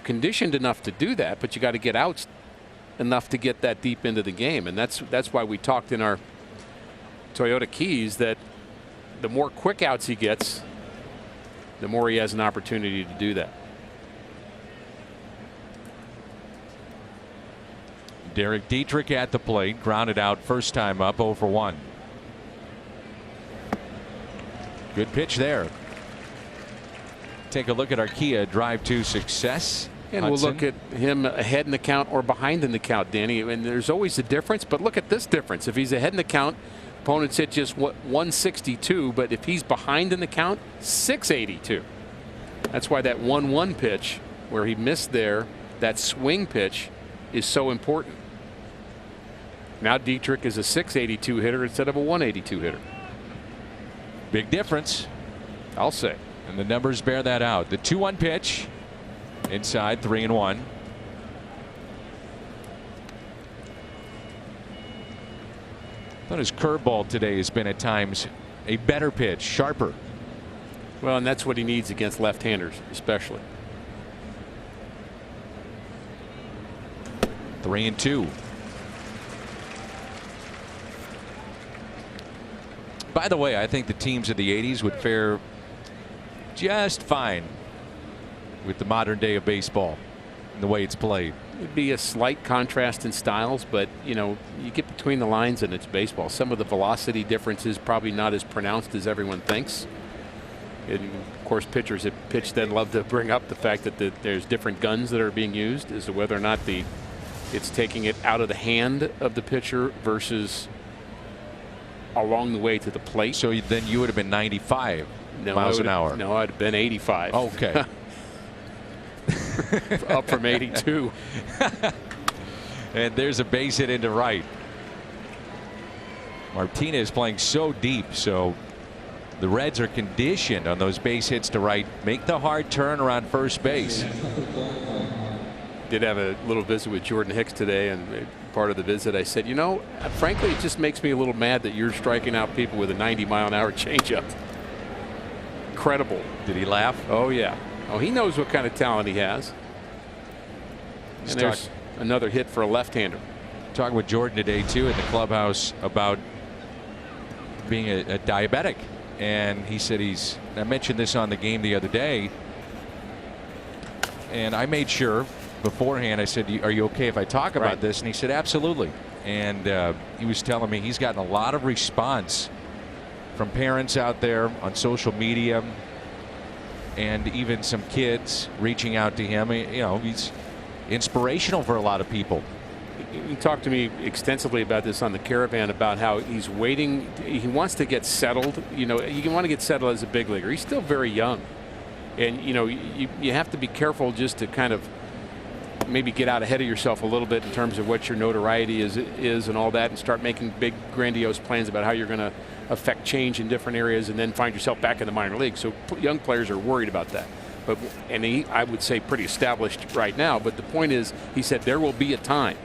conditioned enough to do that, but you got to get out enough to get that deep into the game. And that's why we talked in our Toyota Keys that the more quick outs he gets, the more he has an opportunity to do that. Derek Dietrich at the plate, grounded out first time up, 0 for 1. Good pitch there. Take a look at our Kia drive to success. And Hudson. we'll look at him ahead in the count or behind in the count, Danny. And there's always a difference, but look at this difference. If he's ahead in the count, opponents hit just 162, but if he's behind in the count, 682. That's why that 1-1 pitch where he missed there, that swing pitch, is so important. Now Dietrich is a 682 hitter instead of a 182 hitter. Big difference, I'll say. And the numbers bear that out. The 2-1 pitch inside, 3-1. Thought his curveball today has been at times a better pitch, sharper. Well, and that's what he needs against left-handers, especially. 3-2. By the way, I think the teams of the 80s would fare just fine with the modern day of baseball and the way it's played. It'd be a slight contrast in styles, but you get between the lines and it's baseball. Some of the velocity differences probably not as pronounced as everyone thinks. And of course, pitchers that pitch then love to bring up the fact that there's different guns that are being used as to whether or not it's taking it out of the hand of the pitcher versus along the way to the plate. So then you would have been 95 miles an hour. No, I'd have been 85. Okay. Up from 82. And there's a base hit into right. Martinez playing so deep, so the Reds are conditioned on those base hits to right. Make the hard turn around first base. Did have a little visit with Jordan Hicks today, and part of the visit I said, frankly, it just makes me a little mad that you're striking out people with a 90-mile-an-hour changeup. Incredible. Did he laugh? Oh yeah. Oh, he knows what kind of talent he has. And there's another hit for a left-hander. Talking with Jordan today too in the clubhouse about being a diabetic, and he said I mentioned this on the game the other day, and I made sure beforehand. I said, "Are you okay if I talk about this?" And he said, "Absolutely." And he was telling me he's gotten a lot of response from parents out there on social media, and even some kids reaching out to him. He's inspirational for a lot of people. He talked to me extensively about this on the Caravan, about how he's waiting. He wants to get settled. You want to get settled as a big leaguer. He's still very young, and you have to be careful just to kind of maybe get out ahead of yourself a little bit in terms of what your notoriety is and all that, and start making big grandiose plans about how you're going to affect change in different areas and then find yourself back in the minor league. So young players are worried about that. And I would say pretty established right now. But the point is, he said there will be a time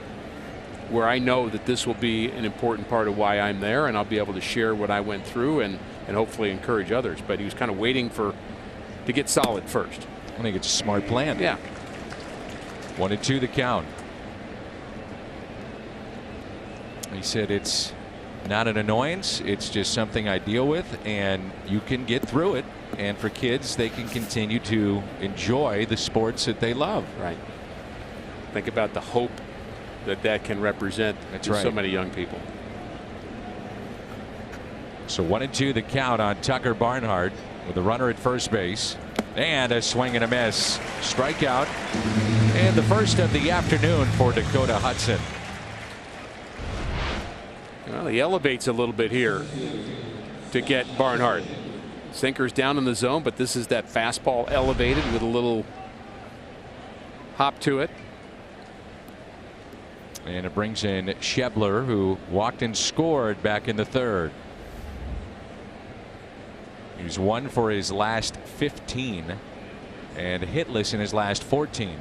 where I know that this will be an important part of why I'm there, and I'll be able to share what I went through and hopefully encourage others. But he was kind of waiting to get solid first. I think it's a smart plan. Yeah. 1-2 the count. He said it's not an annoyance. It's just something I deal with, and you can get through it. And for kids, they can continue to enjoy the sports that they love. Right. Think about the hope that can represent to so many young people. So 1-2 the count on Tucker Barnhart with a runner at first base. And a swing and a miss. Strikeout. And the first of the afternoon for Dakota Hudson. Well, he elevates a little bit here to get Barnhart. Sinker's down in the zone, but this is that fastball elevated with a little hop to it. And it brings in Schebler, who walked and scored back in the third. He's 1 for his last 15 and hitless in his last 14.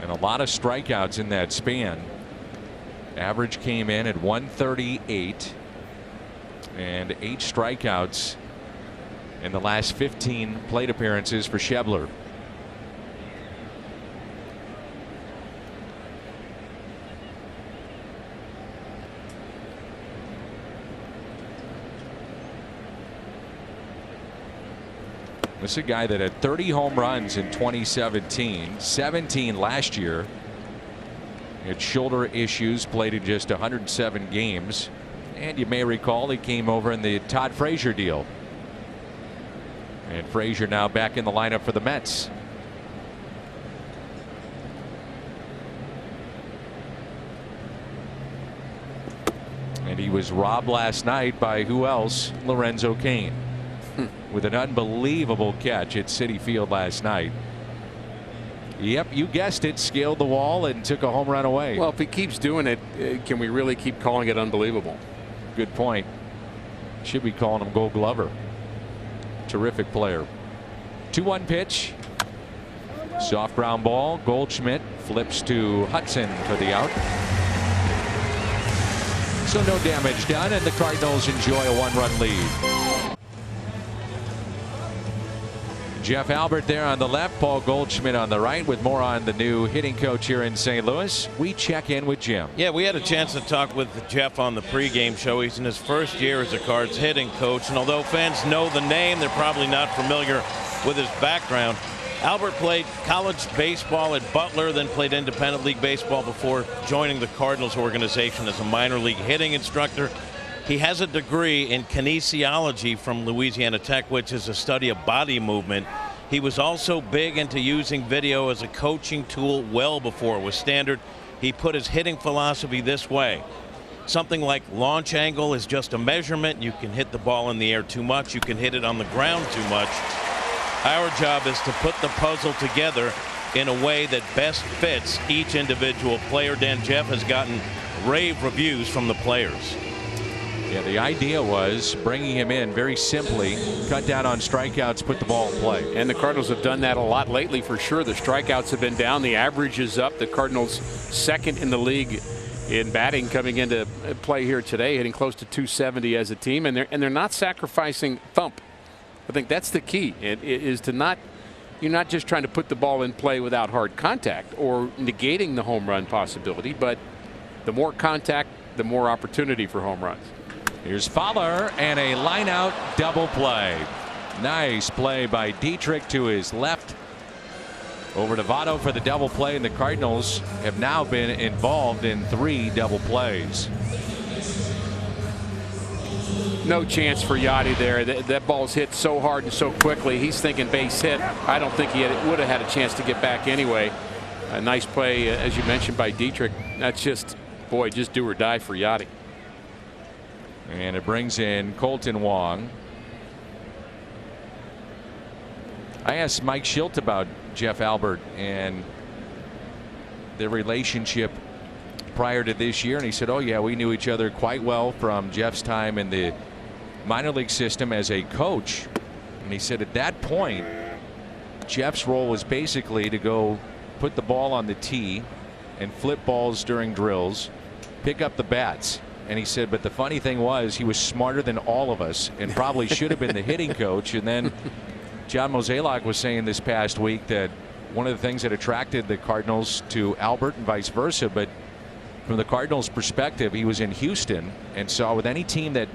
And a lot of strikeouts in that span. Average came in at 138 and 8 strikeouts in the last 15 plate appearances for Schebler. This is a guy that had 30 home runs in 2017, 17 last year. He had shoulder issues, played in just 107 games. And you may recall he came over in the Todd Frazier deal. And Frazier now back in the lineup for the Mets. And he was robbed last night by who else? Lorenzo Cain. With an unbelievable catch at Citi Field last night. Yep, you guessed it, scaled the wall and took a home run away. Well, if he keeps doing it, can we really keep calling it unbelievable? Good point. Should be calling him Gold Glover. Terrific player. 2-1 pitch. Soft ground ball. Goldschmidt flips to Hudson for the out. So no damage done, and the Cardinals enjoy a 1-run lead. Jeff Albert there on the left, Paul Goldschmidt on the right. With more on the new hitting coach here in St. Louis, we check in with Jim. Yeah, we had a chance to talk with Jeff on the pregame show. He's in his first year as a Cards hitting coach, and although fans know the name, they're probably not familiar with his background. Albert played college baseball at Butler, then played independent league baseball before joining the Cardinals organization as a minor league hitting instructor. He has a degree in kinesiology from Louisiana Tech, which is a study of body movement. He was also big into using video as a coaching tool well before it was standard. He put his hitting philosophy this way. Something like launch angle is just a measurement. You can hit the ball in the air too much. You can hit it on the ground too much. Our job is to put the puzzle together in a way that best fits each individual player. Dan, Jeff has gotten rave reviews from the players. Yeah, the idea was bringing him in very simply, cut down on strikeouts, put the ball in play. And the Cardinals have done that a lot lately for sure. The strikeouts have been down. The average is up. The Cardinals second in the league in batting coming into play here today, hitting close to 270 as a team. And they're not sacrificing thump. I think that's the key. It is to not, you're not just trying to put the ball in play without hard contact or negating the home run possibility, but the more contact, the more opportunity for home runs. Here's Fowler and a line out double play. Nice play by Dietrich to his left. Over to Votto for the double play, and the Cardinals have now been involved in 3 double plays. No chance for Yachty there. That ball's hit so hard and so quickly. He's thinking base hit. I don't think he would have had a chance to get back anyway. A nice play, as you mentioned, by Dietrich. That's just, boy, just do or die for Yachty. And it brings in Colton Wong. I asked Mike Schilt about Jeff Albert and their relationship prior to this year, and he said, oh yeah, we knew each other quite well from Jeff's time in the minor league system as a coach. And he said at that point Jeff's role was basically to go put the ball on the tee and flip balls during drills, pick up the bats. And he said, but the funny thing was he was smarter than all of us and probably should have been the hitting coach. And then John Mozeliak was saying this past week that one of the things that attracted the Cardinals to Albert and vice versa, but from the Cardinals' perspective, he was in Houston and saw with any team that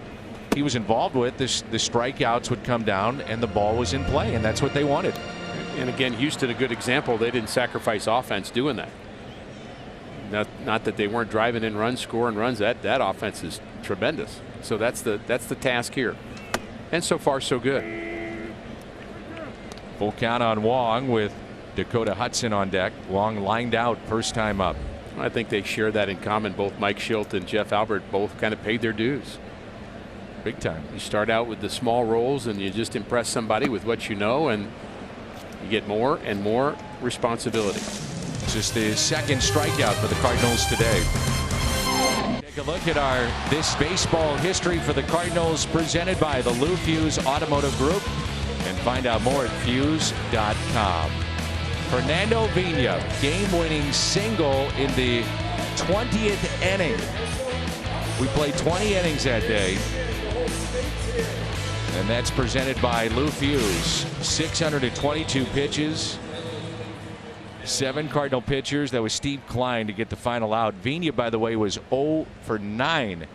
he was involved with, the strikeouts would come down and the ball was in play, and that's what they wanted. And again, Houston, a good example. They didn't sacrifice offense doing that. Not that they weren't driving in runs, scoring runs. That offense is tremendous. So that's the task here. And so far, so good. Full count on Wong with Dakota Hudson on deck. Wong lined out first time up. I think they share that in common. Both Mike Schilt and Jeff Albert both kind of paid their dues. Big time. You start out with the small roles and you just impress somebody with what you know, and you get more and more responsibility. Just the second strikeout for the Cardinals today. Take a look at this baseball history for the Cardinals, presented by the Lou Fuse Automotive Group, and find out more at fuse.com. Fernando Vina, game-winning single in the 20th inning. We played 20 innings that day, and that's presented by Lou Fuse. 622 pitches. 7 Cardinal pitchers. That was Steve Klein to get the final out. Vina, by the way, was 0 for 9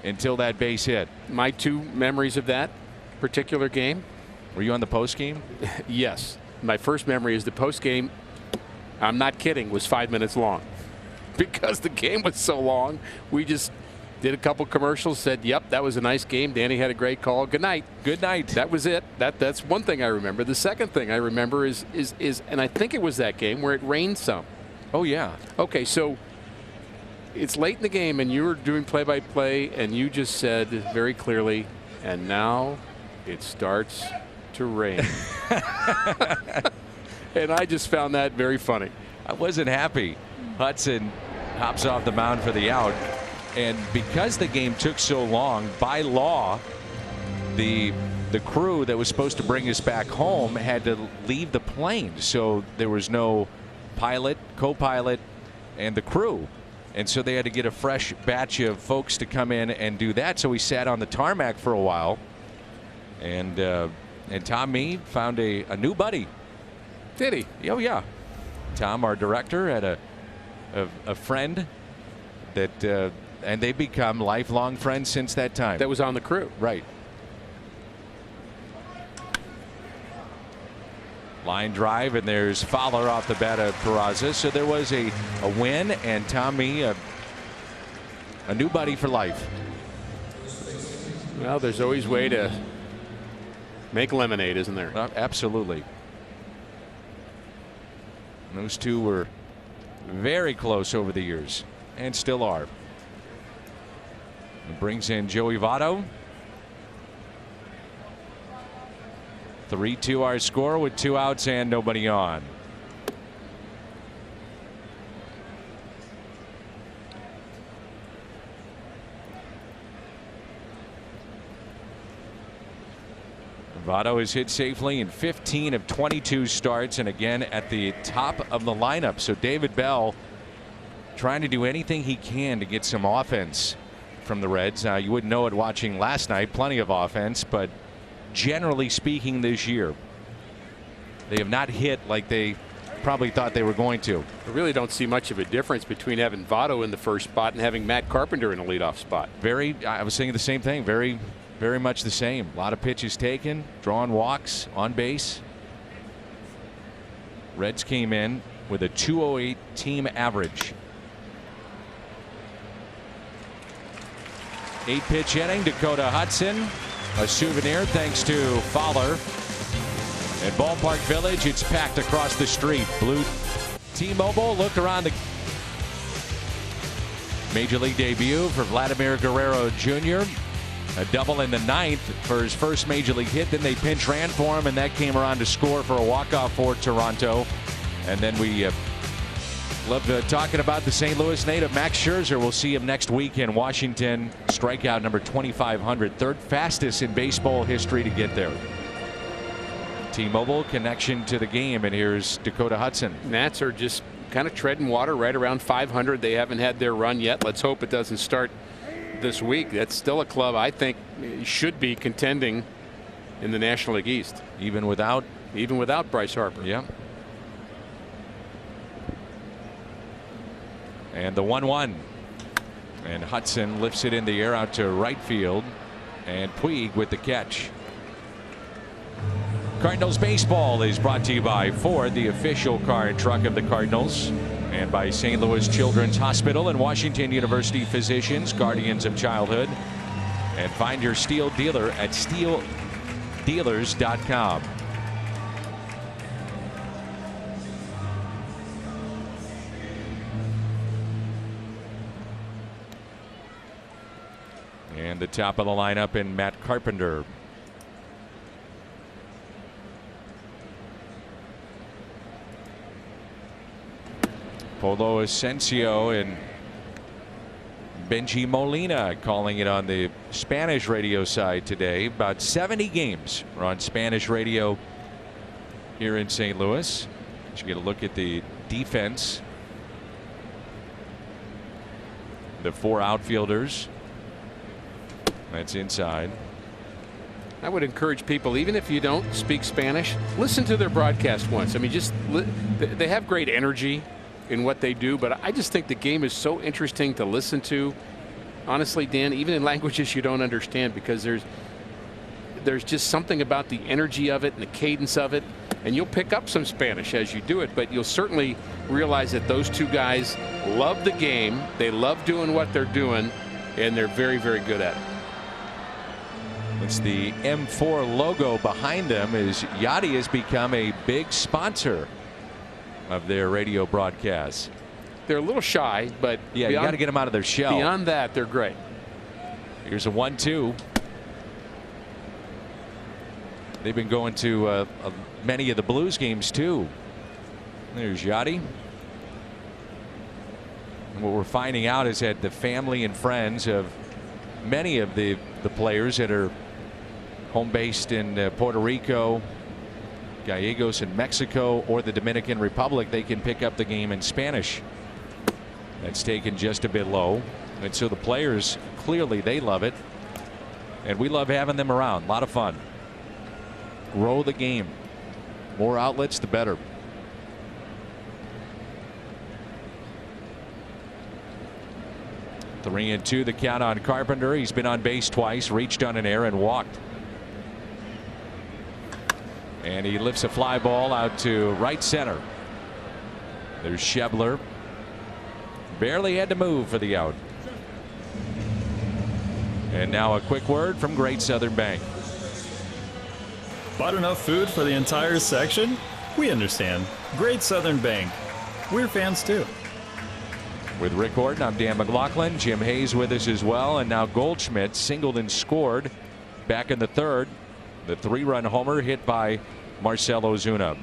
until that base hit. My 2 memories of that particular game. Were you on the post game? Yes. My first memory is the post game, I'm not kidding, was 5 minutes long. Because the game was so long, we just did a couple commercials, said, yep, that was a nice game. Danny had a great call. Good night. Good night. That was it. That's one thing I remember. The second thing I remember is and I think it was that game where it rained some. Oh, yeah. Okay, so it's late in the game and you were doing play-by-play and you just said very clearly, and now it starts to rain. And I just found that very funny. I wasn't happy. Hudson hops off the mound for the out. And because the game took so long, by law, the crew that was supposed to bring us back home had to leave the plane. So there was no pilot, co-pilot, and the crew. And so they had to get a fresh batch of folks to come in and do that. So we sat on the tarmac for a while. And Tom Meade found a new buddy. Did he? Oh, yeah. Tom, our director, had a friend that and they've become lifelong friends since that time. That was on the crew. Right. Line drive, and there's Fowler off the bat of Peraza. So there was a win, and Tommy, a new buddy for life. Well, there's always a way to make lemonade, isn't there? Absolutely. Those two were very close over the years, and still are. It brings in Joey Votto. 3-2 our score with 2 outs and nobody on. Votto has hit safely in 15 of 22 starts, and again at the top of the lineup. So David Bell trying to do anything he can to get some offense from the Reds. Now, you wouldn't know it watching last night. Plenty of offense, but generally speaking this year, they have not hit like they probably thought they were going to. I really don't see much of a difference between having Votto in the first spot and having Matt Carpenter in a leadoff spot. I was thinking the same thing. Very much the same. A lot of pitches taken, drawn walks, on base. Reds came in with a 208 team average. 8-pitch inning. Dakota Hudson, a souvenir thanks to Fowler. At Ballpark Village, it's packed across the street. Blue T-Mobile, look around the Major League debut for Vladimir Guerrero Jr. A double in the 9th for his first Major League hit. Then they pinch ran for him, and that came around to score for a walk-off for Toronto. And then we love talking about the St. Louis native Max Scherzer. We'll see him next week in Washington. Strikeout number 2,500, third fastest in baseball history to get there. T-Mobile connection to the game, and here's Dakota Hudson. Nats are just kind of treading water right around 500. They haven't had their run yet. Let's hope it doesn't start this week. That's still a club I think should be contending in the National League East, even without Bryce Harper. Yeah. And the 1-1. And Hudson lifts it in the air out to right field. And Puig with the catch. Cardinals baseball is brought to you by Ford, the official car and truck of the Cardinals, and by St. Louis Children's Hospital and Washington University Physicians, guardians of childhood. And find your Steel dealer at steeldealers.com. And the top of the lineup in Matt Carpenter. Polo Asensio and Benji Molina calling it on the Spanish radio side today. About 70 games are on Spanish radio here in St. Louis. You get a look at the defense. The 4 outfielders. That's inside. I would encourage people, even if you don't speak Spanish, listen to their broadcast once. I mean, they have great energy in what they do, but I just think the game is so interesting to listen to. Honestly, Dan, even in languages you don't understand, because there's just something about the energy of it and the cadence of it. And you'll pick up some Spanish as you do it, but you'll certainly realize that those two guys love the game. They love doing what they're doing, and they're very, very good at it. It's the M4 logo behind them, as Yachty has become a big sponsor of their radio broadcasts. They're a little shy, but yeah, you got to get them out of their shell. Beyond that, they're great. Here's a 1-2. They've been going to many of the Blues games too. There's Yachty. And what we're finding out is that the family and friends of many of the players that are home based in Puerto Rico, Gallegos in Mexico, or the Dominican Republic, they can pick up the game in Spanish. That's taken just a bit low, and so the players, clearly they love it, and we love having them around. A lot of fun. Grow the game. More outlets, the better. Three and two, the count on Carpenter. He's been on base twice, reached on an error and walked. And he lifts a fly ball out to right center. There's Schebler. Barely had to move for the out. And now a quick word from Great Southern Bank. Bought enough food for the entire section? We understand. Great Southern Bank. We're fans too. With Rick Horton, I'm Dan McLaughlin. Jim Hayes with us as well. And now Goldschmidt singled and scored back in the third. The 3-run homer hit by Marcell Ozuna.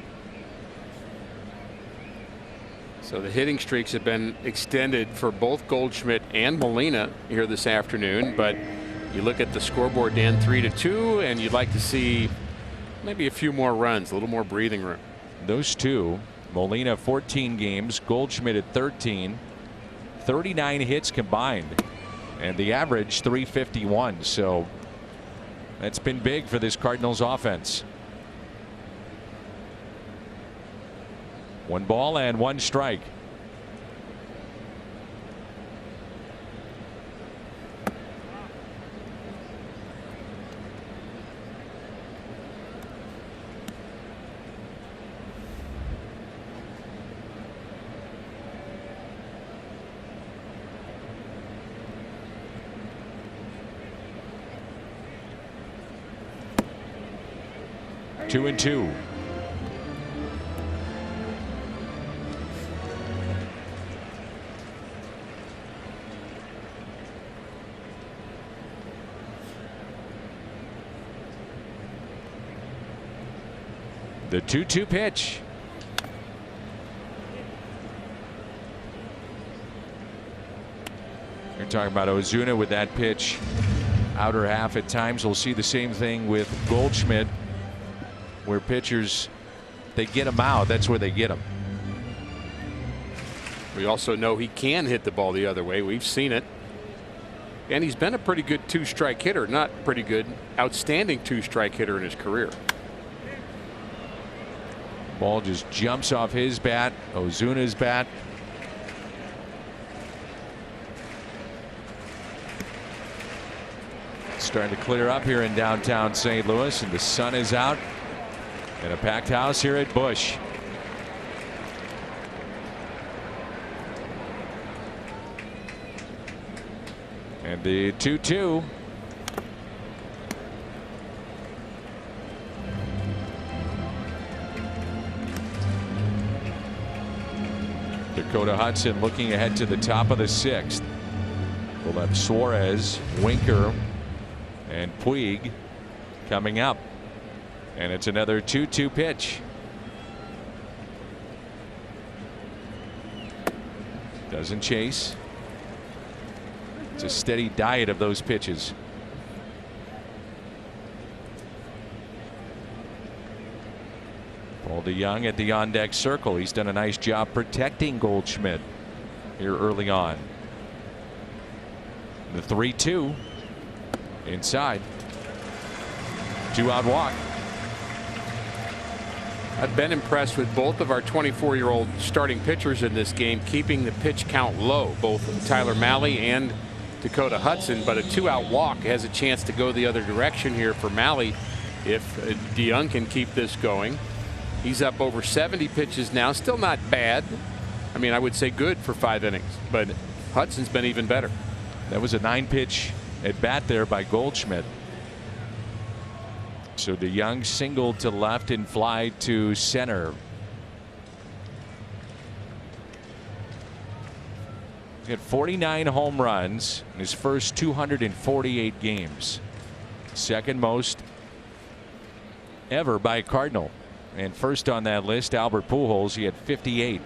So the hitting streaks have been extended for both Goldschmidt and Molina here this afternoon. But you look at the scoreboard, Dan, 3-2, and you'd like to see maybe a few more runs, a little more breathing room. Those two, Molina 14 games, Goldschmidt at 13. 39 hits combined, and the average 351. So that's been big for this Cardinals offense. 1 ball and 1 strike. Two and two. The 2-2 pitch. You're talking about Ozuna with that pitch. Outer half at times. We'll see the same thing with Goldschmidt, where pitchers, they get them out. That's where they get them. We also know he can hit the ball the other way. We've seen it. And he's been a pretty good 2-strike hitter. Not pretty good, outstanding 2-strike hitter in his career. Ball just jumps off his bat, Ozuna's bat. Starting to clear up here in downtown St. Louis, and the sun is out, and a packed house here at Busch. And the 2-2. Dakota Hudson looking ahead to the top of the 6th. We'll have Suarez, Winker, and Puig coming up. And it's another 2-2 pitch. Doesn't chase. It's a steady diet of those pitches. Paul DeJong at the on-deck circle. He's done a nice job protecting Goldschmidt here early on. The 3-2 inside. 2-out walk. I've been impressed with both of our 24-year-old starting pitchers in this game, keeping the pitch count low, both Tyler Mahle and Dakota Hudson. But a 2-out walk has a chance to go the other direction here for Mahle if DeJong can keep this going. He's up over 70 pitches now. Still not bad. I mean, I would say good for 5 innings, but Hudson's been even better. That was a 9-pitch at bat there by Goldschmidt. So DeJong singled to left and fly to center. He had 49 home runs in his first 248 games. Second most ever by a Cardinal. And first on that list, Albert Pujols. He had 58.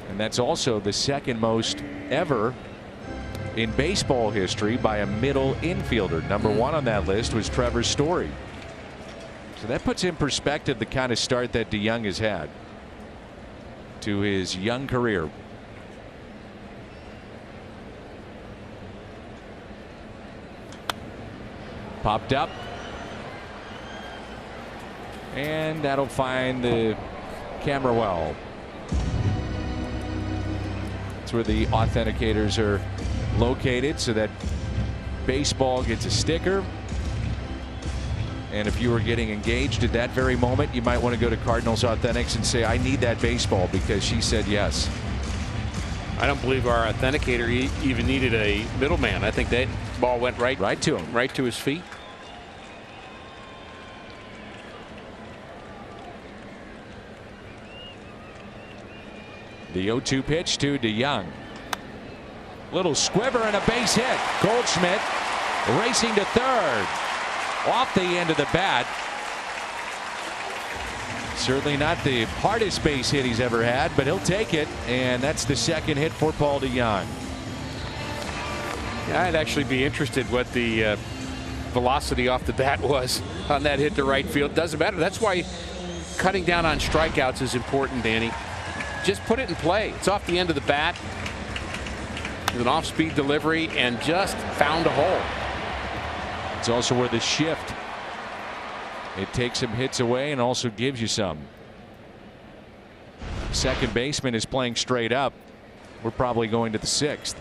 And that's also the second most ever in baseball history by a middle infielder. Number 1 on that list was Trevor Story. So that puts in perspective the kind of start that DeJong has had to his young career. Popped up, and that'll find the camera well. That's where the authenticators are located, so that baseball gets a sticker. And if you were getting engaged at that very moment, you might want to go to Cardinals Authentics and say, I need that baseball, because she said yes. I don't believe our authenticator even needed a middleman. I think that ball went right to him, right to his feet. The 0-2 pitch to DeJong. Little squiver and a base hit. Goldschmidt racing to third. Off the end of the bat. Certainly not the hardest base hit he's ever had, but he'll take it. And that's the second hit for Paul DeJong. Yeah, I'd actually be interested what the velocity off the bat was on that hit to right field. Doesn't matter. That's why cutting down on strikeouts is important, Danny. Just put it in play. It's off the end of the bat with an off-speed delivery and just found a hole. It's also where the shift, it takes some hits away and also gives you some. Second baseman is playing straight up. We're probably going to the 6th.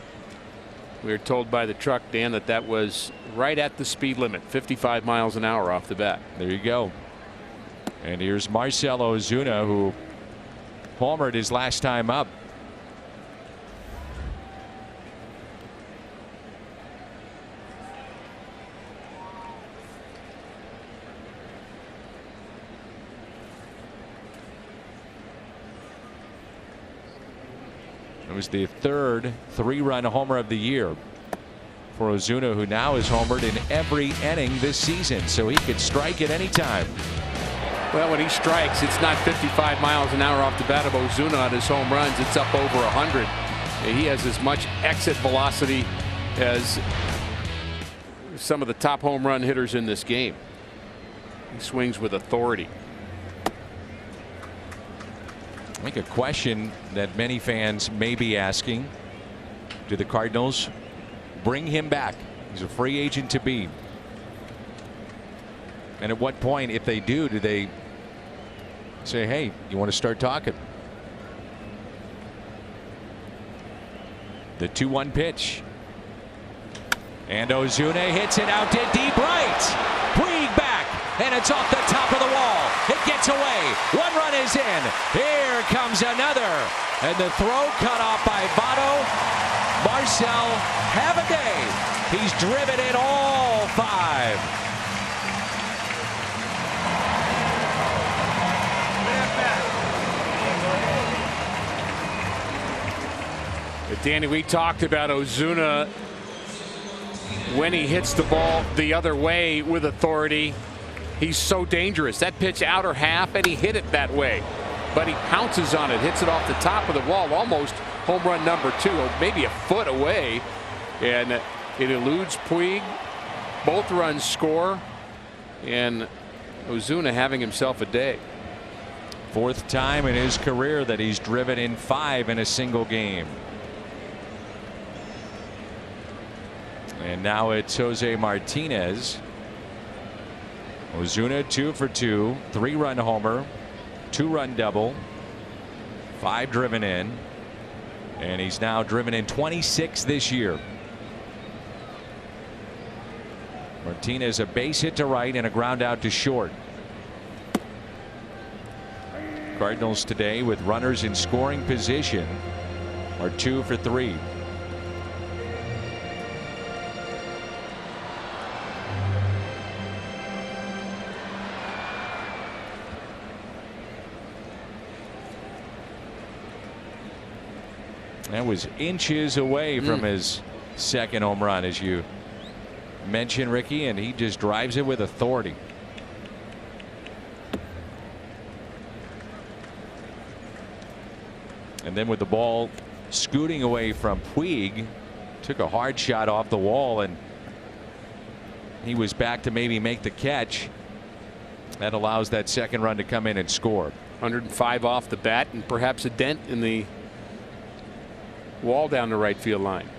We were told by the truck, Dan, that that was right at the speed limit, 55 miles an hour off the bat. There you go. And here's Marcell Ozuna, who homered his last time up. It was the third 3-run homer of the year for Ozuna, who now is homered in every inning this season, so he could strike at any time. Well, when he strikes, it's not 55 miles an hour off the bat of Ozuna on his home runs. It's up over 100. He has as much exit velocity as some of the top home run hitters in this game. He swings with authority. I think a question that many fans may be asking: do the Cardinals bring him back? He's a free agent to be. And at what point, if they do they say, hey, you want to start talking? The 2-1 pitch. And Ozuna hits it out to deep right. Puig back, and it's off the top of the wall. It gets away. 1 run is in. Here comes another. And the throw cut off by Votto. Marcel, have a day. He's driven in all 5. But Danny, we talked about Ozuna when he hits the ball the other way with authority. He's so dangerous. That pitch outer half, and he hit it that way. But he pounces on it, hits it off the top of the wall, almost home run number 2, maybe a foot away. And it eludes Puig. Both runs score. And Ozuna having himself a day. 4th time in his career that he's driven in 5 in a single game. And now it's Jose Martinez. Ozuna 2 for 2, 3-run homer, 2-run double, 5 driven in, and he's now driven in 26 this year. Martinez a base hit to right and a ground out to short. Cardinals today with runners in scoring position are 2 for 3. That was inches away from his second home run, as you mentioned, Ricky, and he just drives it with authority. And then with the ball scooting away from Puig, took a hard shot off the wall, and he was back to maybe make the catch. That allows that second run to come in and score. 105 off the bat, and perhaps a dent in the wall down the right field line.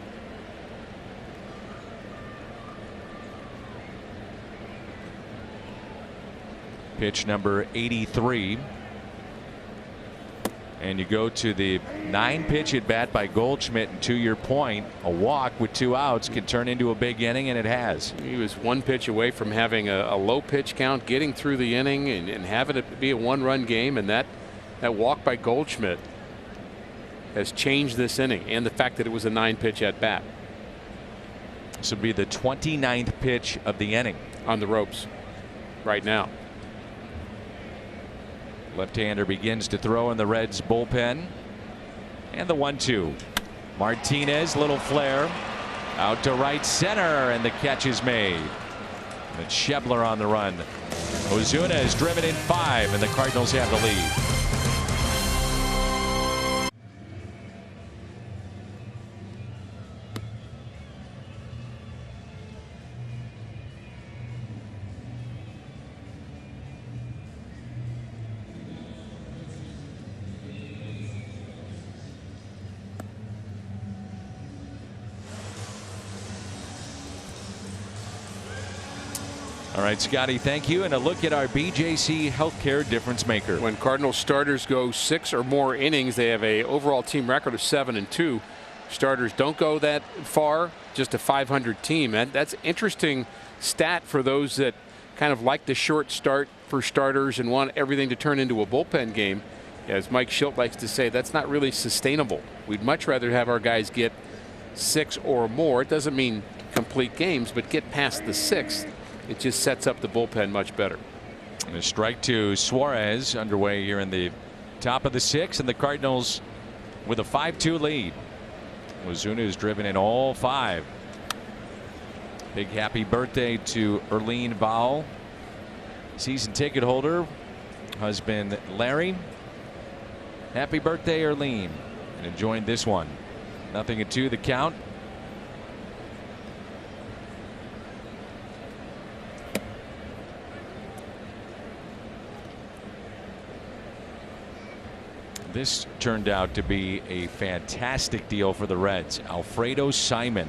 Pitch number 83. And you go to the 9-pitch at bat by Goldschmidt, and to your point, a walk with 2 outs can turn into a big inning, and it has. He was 1 pitch away from having a low pitch count, getting through the inning, and having it be a 1-run game, and that walk by Goldschmidt has changed this inning, and the fact that it was a 9-pitch at bat. This will be the 29th pitch of the inning. On the ropes right now. Left-hander begins to throw in the Reds bullpen. And the 1-2. Martinez, little flare. Out to right center, and the catch is made. And it's Schebler on the run. Ozuna is driven in 5, and the Cardinals have the lead. All right, Scotty, thank you. And a look at our BJC Healthcare Difference Maker. When Cardinals starters go 6 or more innings, they have a overall team record of 7-2. Starters don't go that far, just a 500 team. That's interesting stat for those that kind of like the short start for starters and want everything to turn into a bullpen game. As Mike Schilt likes to say, that's not really sustainable. We'd much rather have our guys get 6 or more. It doesn't mean complete games, but get past the 6th. It just sets up the bullpen much better. And a strike to Suarez underway here in the top of the 6th, and the Cardinals with a 5-2 lead. Ozuna is driven in all 5. Big happy birthday to Erlene Vowell, season ticket holder, husband Larry. Happy birthday, Erlene, and enjoying this one. 0-2 the count. This turned out to be a fantastic deal for the Reds. Alfredo Simon,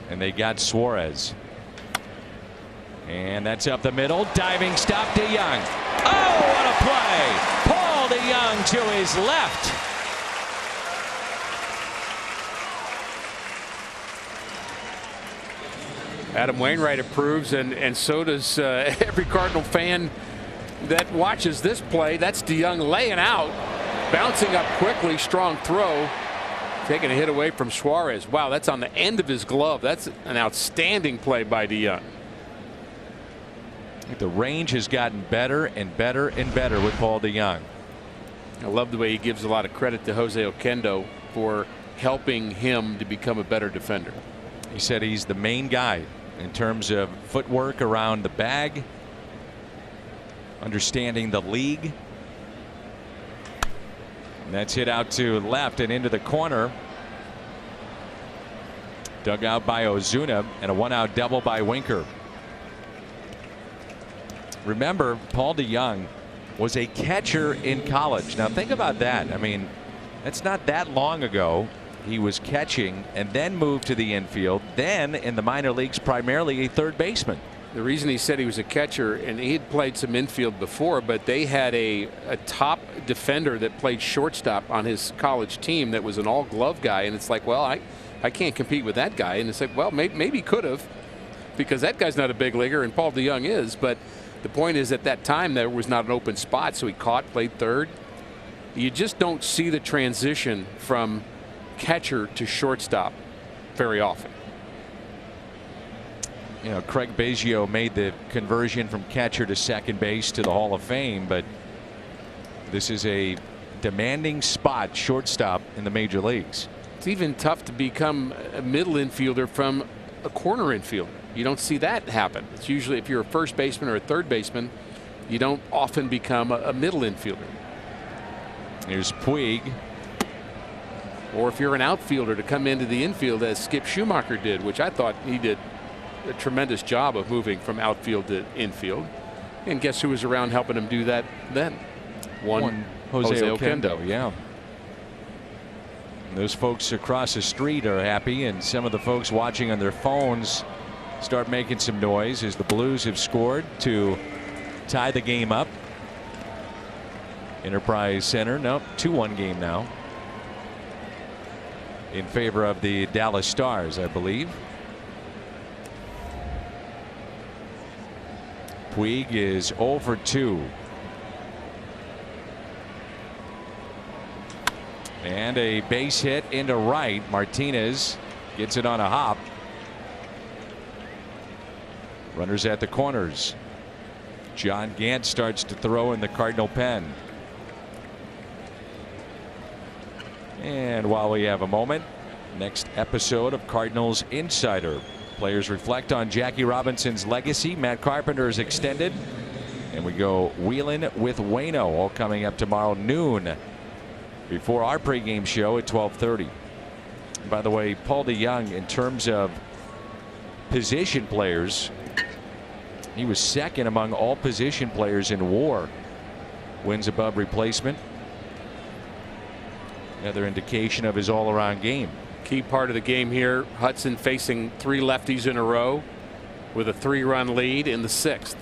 and they got Suarez, and that's up the middle. Diving stop to Young. Oh, what a play! Paul DeYoung to his left. Adam Wainwright approves, and so does every Cardinal fan that watches this play. That's DeYoung laying out, bouncing up quickly, strong throw, taking a hit away from Suarez. Wow, that's on the end of his glove. That's an outstanding play by DeYoung. The range has gotten better and better and better with Paul DeYoung. I love the way he gives a lot of credit to Jose Oquendo for helping him to become a better defender. He said he's the main guy in terms of footwork around the bag, understanding the league. And that's hit out to left and into the corner. Dug out by Ozuna, and a 1-out double by Winker. Remember, Paul DeYoung was a catcher in college. Now think about that. I mean, that's not that long ago. He was catching and then moved to the infield, then in the minor leagues primarily a third baseman. The reason he said he was a catcher, and he had played some infield before, but they had a top defender that played shortstop on his college team that was an all-glove guy, and it's like, well, I can't compete with that guy. And it's like, well, maybe could have, because that guy's not a big leaguer and Paul DeYoung is. But the point is, at that time there was not an open spot, so he caught, played third. You just don't see the transition from catcher to shortstop very often. You know, Craig Biggio made the conversion from catcher to second base to the Hall of Fame, but this is a demanding spot, shortstop, in the major leagues. It's even tough to become a middle infielder from a corner infielder. You don't see that happen. It's usually, if you're a first baseman or a third baseman, you don't often become a middle infielder. Here's Puig. Or if you're an outfielder, to come into the infield as Skip Schumacher did, which I thought he did a tremendous job of moving from outfield to infield. And guess who was around helping him do that then? One Jose Oquendo. Yeah. And those folks across the street are happy, and some of the folks watching on their phones start making some noise as the Blues have scored to tie the game up. Enterprise Center, nope, 2-1 game now in favor of the Dallas Stars, I believe. Puig is 0 for 2. And a base hit into right. Martinez gets it on a hop. Runners at the corners. John Gant starts to throw in the Cardinal pen. And while we have a moment, next episode of Cardinals Insider. Players reflect on Jackie Robinson's legacy. Matt Carpenter's extended. And we go wheeling with Waino, all coming up tomorrow noon before our pregame show at 12:30. By the way, Paul DeYoung, in terms of position players, he was second among all position players in WAR. Wins above replacement. Another indication of his all-around game. Key part of the game here, Hudson facing 3 lefties in a row with a 3-run lead in the 6th.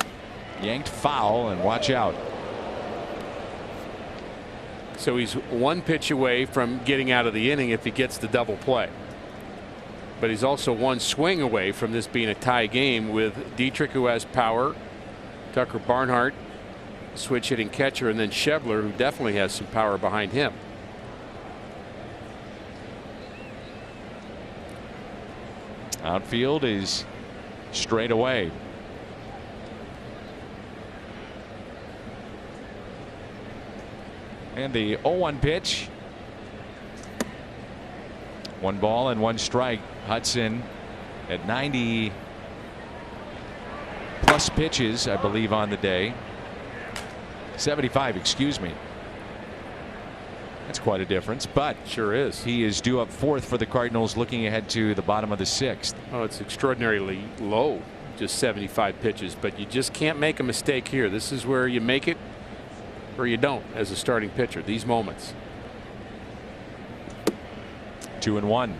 Yanked foul, and watch out. So he's 1 pitch away from getting out of the inning if he gets the double play. But he's also 1 swing away from this being a tie game with Dietrich, who has power, Tucker Barnhart, switch hitting catcher, and then Schebler, who definitely has some power behind him. Outfield is straight away. And the 0-1 pitch. 1 ball and 1 strike. Hudson at 90 plus pitches, I believe, on the day. 75, excuse me. That's quite a difference, but sure is. He is due up 4th for the Cardinals, looking ahead to the bottom of the 6th. Oh, it's extraordinarily low, just 75 pitches, but you just can't make a mistake here. This is where you make it or you don't as a starting pitcher, these moments. 2-1.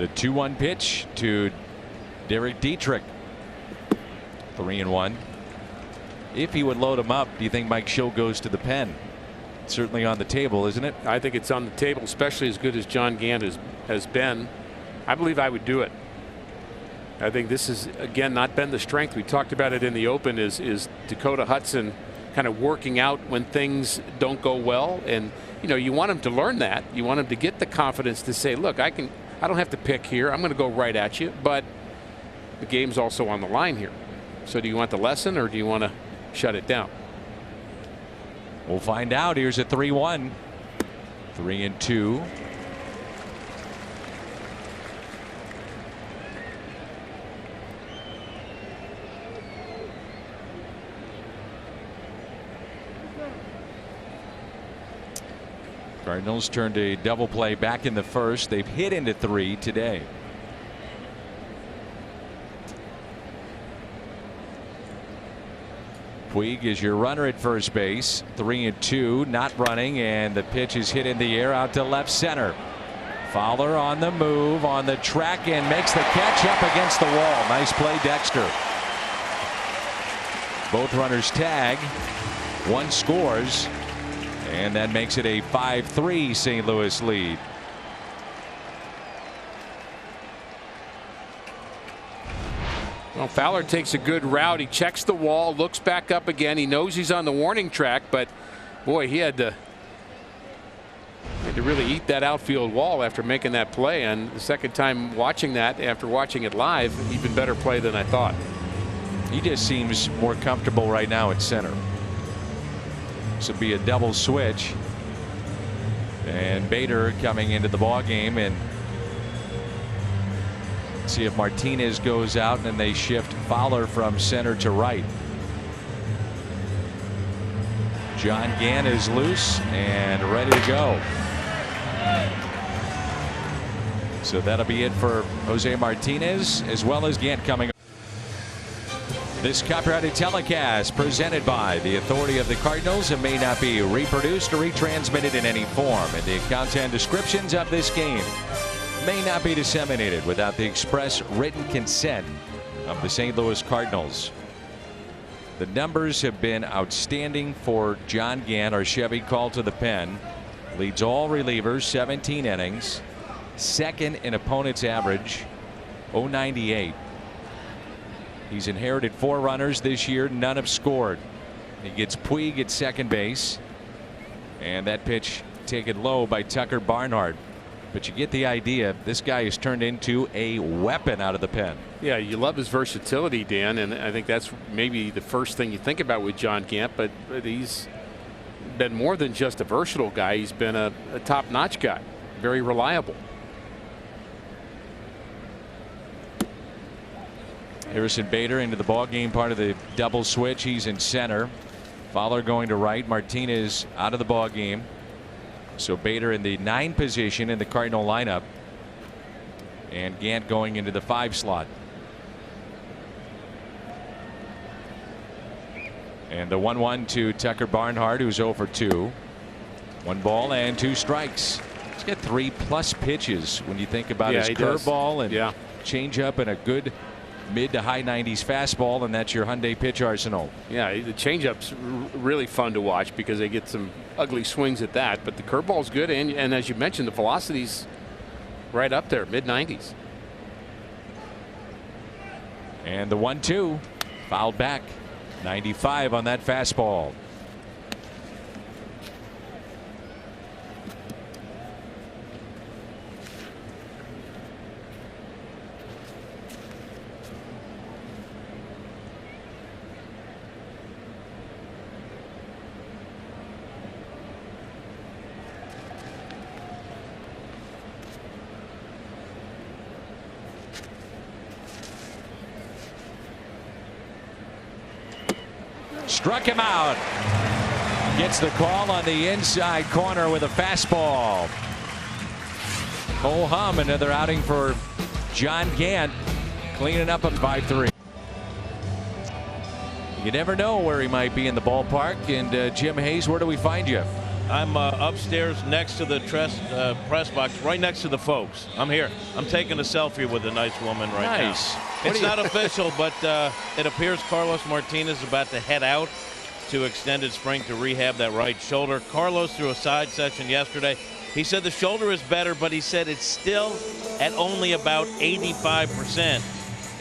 The 2-1 pitch to Derek Dietrich. 3-1. If he would load him up, do you think Mike Schill goes to the pen? Certainly on the table, isn't it? I think it's on the table, especially as good as John Gant has been. I believe I would do it. I think this is, again, not been the strength. We talked about it in the open, is Dakota Hudson kind of working out when things don't go well. And, you know, you want him to learn that. You want him to get the confidence to say, look, I don't have to pick here. I'm going to go right at you. But the game's also on the line here. So do you want the lesson or do you want to shut it down? We'll find out. Here's a 3-1. 3-2. Cardinals turned a double play back in the first. They've hit into 3 today. Puig is your runner at first base. 3-2, not running, and the pitch is hit in the air out to left center. Fowler on the move, on the track, and makes the catch up against the wall. Nice play, Dexter. Both runners tag. One scores. And that makes it a 5-3 St. Louis lead. Well, Fowler takes a good route. He checks the wall, looks back up again. He knows he's on the warning track, but boy, he had to really eat that outfield wall after making that play. And the second time watching that, after watching it live, even better play than I thought. He just seems more comfortable right now at center. This would be a double switch, and Bader coming into the ball game, and see if Martinez goes out, and then they shift Fowler from center to right. John Gant is loose and ready to go. So that'll be it for Jose Martinez, as well as Gant coming. This copyrighted telecast presented by the authority of the Cardinals and may not be reproduced or retransmitted in any form, and the accounts and descriptions of this game may not be disseminated without the express written consent of the St. Louis Cardinals. The numbers have been outstanding for John Gant. Our Chevy called to the pen. Leads all relievers, 17 innings. Second in opponent's average, 0.98. He's inherited 4 runners this year. None have scored. He gets Puig at second base. And that pitch taken low by Tucker Barnhart. But you get the idea. This guy has turned into a weapon out of the pen. Yeah, you love his versatility, Dan, and I think that's maybe the first thing you think about with John Gant. But he's been more than just a versatile guy. He's been a top-notch guy. Very reliable. Harrison Bader into the ball game, part of the double switch. He's in center. Fowler going to right. Martinez out of the ball game. So Bader in the 9 position in the Cardinal lineup, and Gant going into the 5 slot. And the 1-1 to Tucker Barnhart, who's 0 for 2. 1 ball and 2 strikes. He's got 3+ pitches when you think about his curveball and changeup and a good mid to high 90s fastball, and that's your Hyundai pitch arsenal. Yeah, the changeup's really fun to watch because they get some ugly swings at that, but the curveball's good, and as you mentioned, the velocity's right up there, mid 90s. And the 1-2 fouled back. 95 on that fastball. Struck him out. Gets the call on the inside corner with a fastball. Ho hum, another outing for John Gant, cleaning up a 5-3. You never know where he might be in the ballpark. And Jim Hayes, where do we find you? I'm upstairs next to the press box, right next to the folks. I'm here. I'm taking a selfie with a nice woman right now. Nice. It's not official, but it appears Carlos Martinez is about to head out to extended spring to rehab that right shoulder. Carlos threw a side session yesterday. He said the shoulder is better, but he said it's still at only about 85%.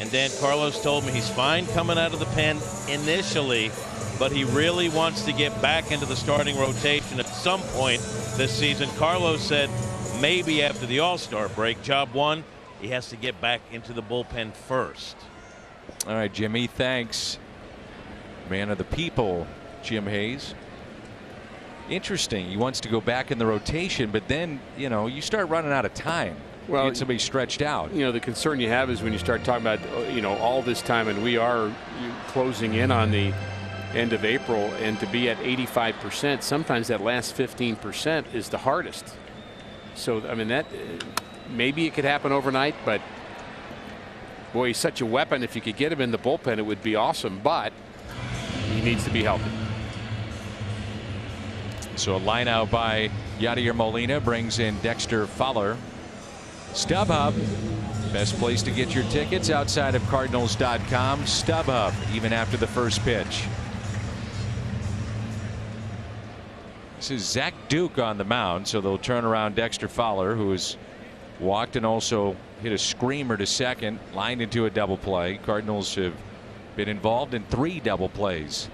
And Dan Carlos told me he's fine coming out of the pen initially, but he really wants to get back into the starting rotation at some point this season. Carlos said maybe after the All-Star break. Job one, he has to get back into the bullpen first. All right, Jimmy, thanks. Man of the people, Jim Hayes. Interesting. He wants to go back in the rotation, but then, you start running out of time. Well, get somebody stretched out. The concern you have is when you start talking about, all this time, and we are closing in on the end of April, and to be at 85%, sometimes that last 15% is the hardest. So, I mean, that maybe it could happen overnight, but boy, he's such a weapon. If you could get him in the bullpen, it would be awesome, but he needs to be healthy. So a line out by Yadier Molina brings in Dexter Fowler. StubHub, best place to get your tickets outside of Cardinals.com. StubHub, even after the first pitch. This is Zach Duke on the mound, so they'll turn around Dexter Fowler, who has walked and also hit a screamer to second, lined into a double play. Cardinals have been involved in 3 double plays.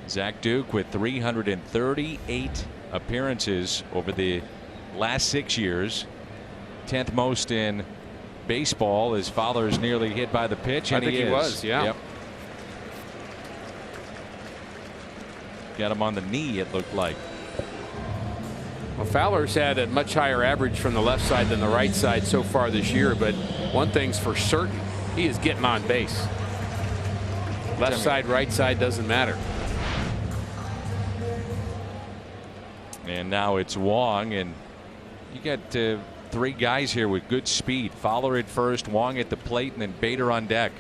Zach Duke with 338 appearances over the last 6 years, 10th most in baseball, as Fowler's nearly hit by the pitch, and I think he was, yeah. Yep. Got him on the knee, it looked like. Well, Fowler's had a much higher average from the left side than the right side so far this year, but one thing's for certain, he is getting on base. Left side, right side, doesn't matter. And now it's Wong, and you got 3 guys here with good speed. Fowler at first, Wong at the plate, and then Bader on deck.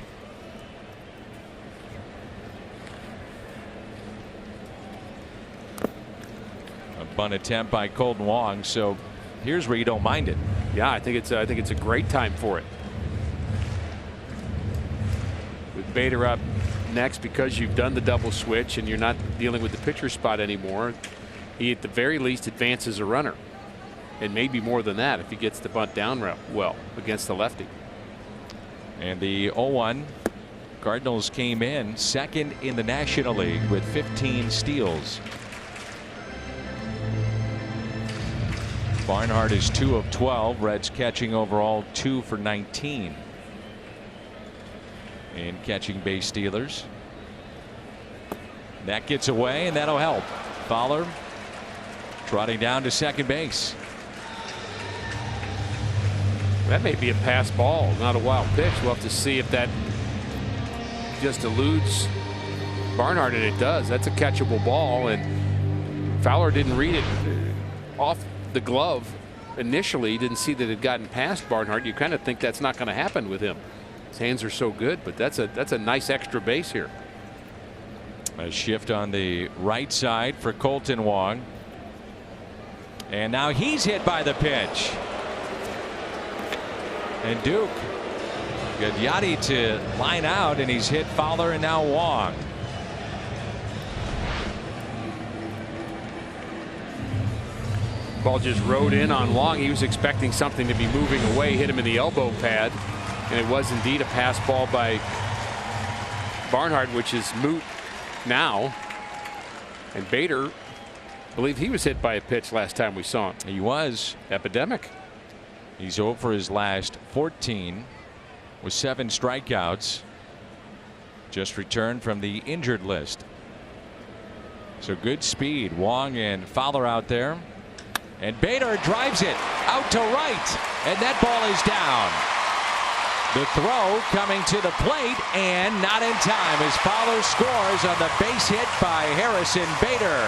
A bunt attempt by Colton Wong. So here's where you don't mind it. Yeah, I think it's a great time for it. With Bader up next, because you've done the double switch and you're not dealing with the pitcher spot anymore, he at the very least advances a runner, and maybe more than that if he gets the bunt down well against the lefty. And the 0-1, Cardinals came in second in the National League with 15 steals. Barnhart is 2 of 12. Reds catching overall 2 for 19 in catching base stealers. That gets away, and that'll help. Fowler trotting down to second base. That may be a pass ball, not a wild pitch. We'll have to see if that just eludes Barnhart, and it does. That's a catchable ball, and Fowler didn't read it off the glove initially. Didn't see that it had gotten past Barnhart. You kind of think that's not going to happen with him. His hands are so good, but that's a nice extra base here. A shift on the right side for Colton Wong. And now he's hit by the pitch. And Duke got Yachty to line out, and he's hit Fowler and now Wong. Ball just rode in on Wong. He was expecting something to be moving away, hit him in the elbow pad, and it was indeed a pass ball by Barnhart, which is moot now. And Bader, I believe he was hit by a pitch last time we saw him. He was. Epidemic. He's 0 for his last 14 with 7 strikeouts. Just returned from the injured list. So good speed. Wong and Fowler out there. And Bader drives it out to right. And that ball is down. The throw coming to the plate, and not in time as Fowler scores on the base hit by Harrison Bader.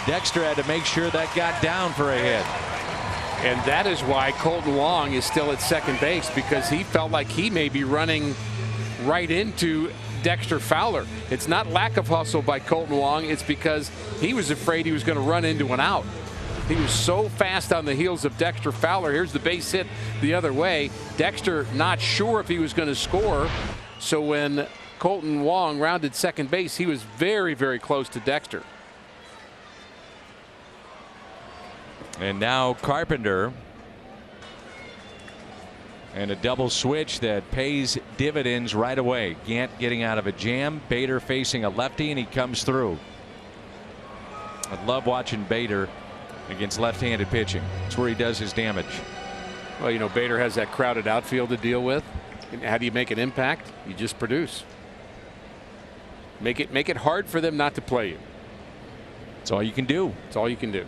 Dexter had to make sure that got down for a hit. And that is why Colton Wong is still at second base, because he felt like he may be running right into Dexter Fowler. It's not lack of hustle by Colton Wong. It's because he was afraid he was going to run into an out. He was so fast on the heels of Dexter Fowler. Here's the base hit the other way. Dexter not sure if he was going to score. So when Colton Wong rounded second base, he was very, very close to Dexter. And now Carpenter. And a double switch that pays dividends right away. Gant getting out of a jam. Bader facing a lefty, and he comes through. I love watching Bader against left-handed pitching. It's where he does his damage. Well, you know, Bader has that crowded outfield to deal with. How do you make an impact? You just produce. Make it hard for them not to play you. That's all you can do. That's all you can do.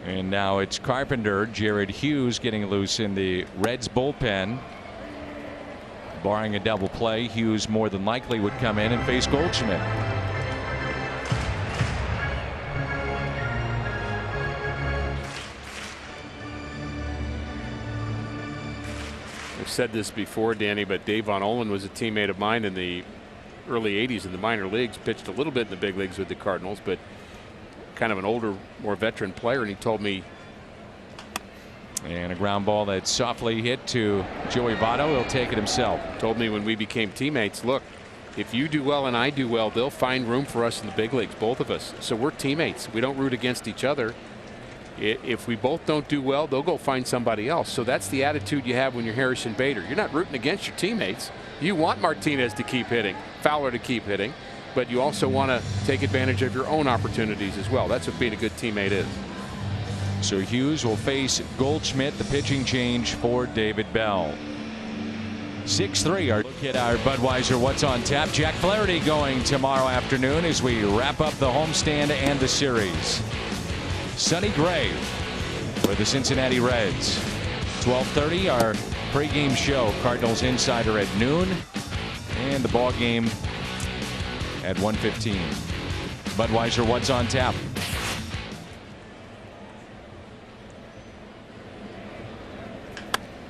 And now it's Carpenter. Jared Hughes getting loose in the Reds bullpen. Barring a double play, Hughes more than likely would come in and face Goldschmidt. I've said this before, Danny, but Dave Von Olen was a teammate of mine in the early 80s in the minor leagues. Pitched a little bit in the big leagues with the Cardinals, but kind of an older, more veteran player, and he told me. And a ground ball that's softly hit to Joey Votto. He'll take it himself. Told me when we became teammates, look, if you do well and I do well, they'll find room for us in the big leagues, both of us. So we're teammates. We don't root against each other. If we both don't do well, they'll go find somebody else. So that's the attitude you have when you're Harrison Bader. You're not rooting against your teammates. You want Martinez to keep hitting, Fowler to keep hitting, but you also want to take advantage of your own opportunities as well. That's what being a good teammate is. So Hughes will face Goldschmidt. The pitching change for David Bell. 6-3. Our look at our Budweiser What's on Tap. Jack Flaherty going tomorrow afternoon as we wrap up the homestand and the series. Sonny Gray for the Cincinnati Reds. 12:30. Our pregame show. Cardinals Insider at noon, and the ball game at 1:15. Budweiser What's on Tap.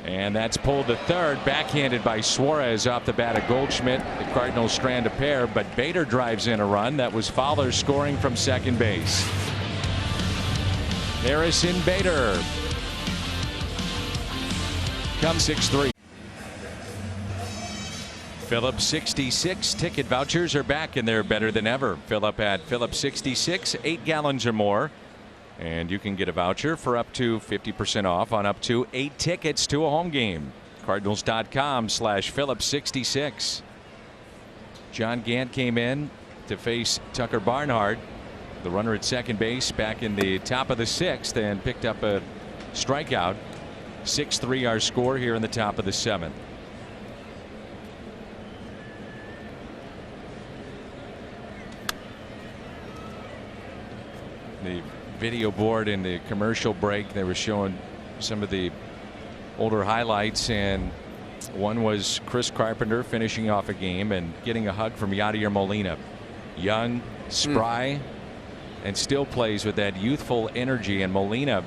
And that's pulled to third, backhanded by Suarez off the bat of Goldschmidt. The Cardinals strand a pair, but Bader drives in a run. That was Fowler scoring from second base. Harrison Bader comes 6-3. Phillips 66 ticket vouchers are back, and they're better than ever. Fill up at Phillips 66, 8 gallons or more, and you can get a voucher for up to 50% off on up to 8 tickets to a home game. Cardinals.com/Phillips66. John Gant came in to face Tucker Barnhart, the runner at second base, back in the top of the 6th, and picked up a strikeout. 6-3 our score here in the top of the 7th. The video board in the commercial break, they were showing some of the older highlights, and one was Chris Carpenter finishing off a game and getting a hug from Yadier Molina. Young, spry, and still plays with that youthful energy. And Molina,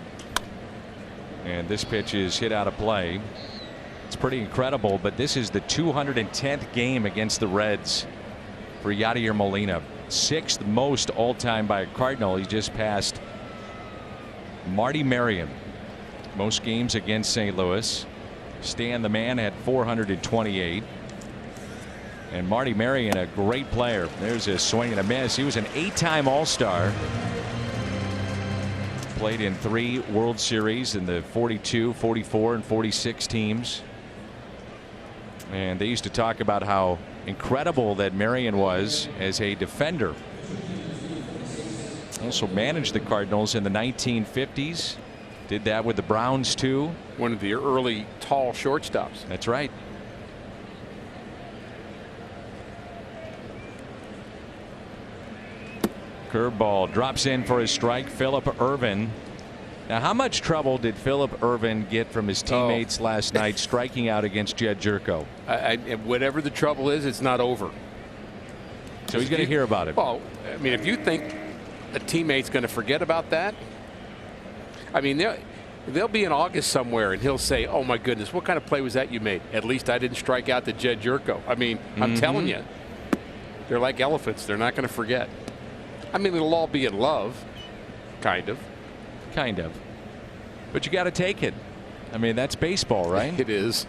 and this pitch is hit out of play. It's pretty incredible, but this is the 210th game against the Reds for Yadier Molina. 6th most all-time by a Cardinal. He just passed Marty Marion. Most games against St. Louis. Stan the Man had 428. And Marty Marion, a great player. There's a swing and a miss. He was an 8-time All-Star. Played in 3 World Series in the 42, 44, and 46 teams. And they used to talk about how incredible that Marion was as a defender. Also managed the Cardinals in the 1950s. Did that with the Browns too. One of the early tall shortstops. That's right. Curveball drops in for a strike. Phillip Ervin. Now, how much trouble did Phillip Ervin get from his teammates last night striking out against Jed Jerko? Whatever the trouble is, it's not over. So he's going to hear about it. Well, I mean, if you think a teammate's going to forget about that? I mean, they'll be in August somewhere, and he'll say, "Oh my goodness, what kind of play was that you made? At least I didn't strike out to Jed Jerko." I mean, I'm telling you, they're like elephants. They're not going to forget. I mean, it'll all be in love, kind of. Kind of. But you got to take it. I mean, that's baseball, right? It is.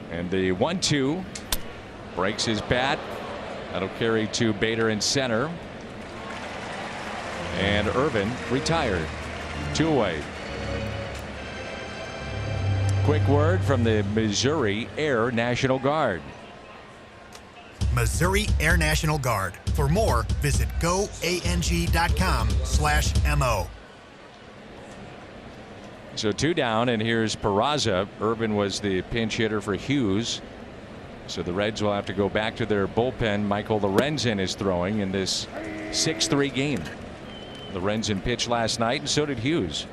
And the 1-2 breaks his bat. That'll carry to Bader in center. And Irvin retired. 2 away. Quick word from the Missouri Air National Guard. Missouri Air National Guard. For more, visit goang.com/mo. So 2 down, and here's Peraza. Irvin was the pinch hitter for Hughes. So the Reds will have to go back to their bullpen. Michael Lorenzen is throwing in this 6-3 game. Lorenzen pitched last night, and so did Hughes.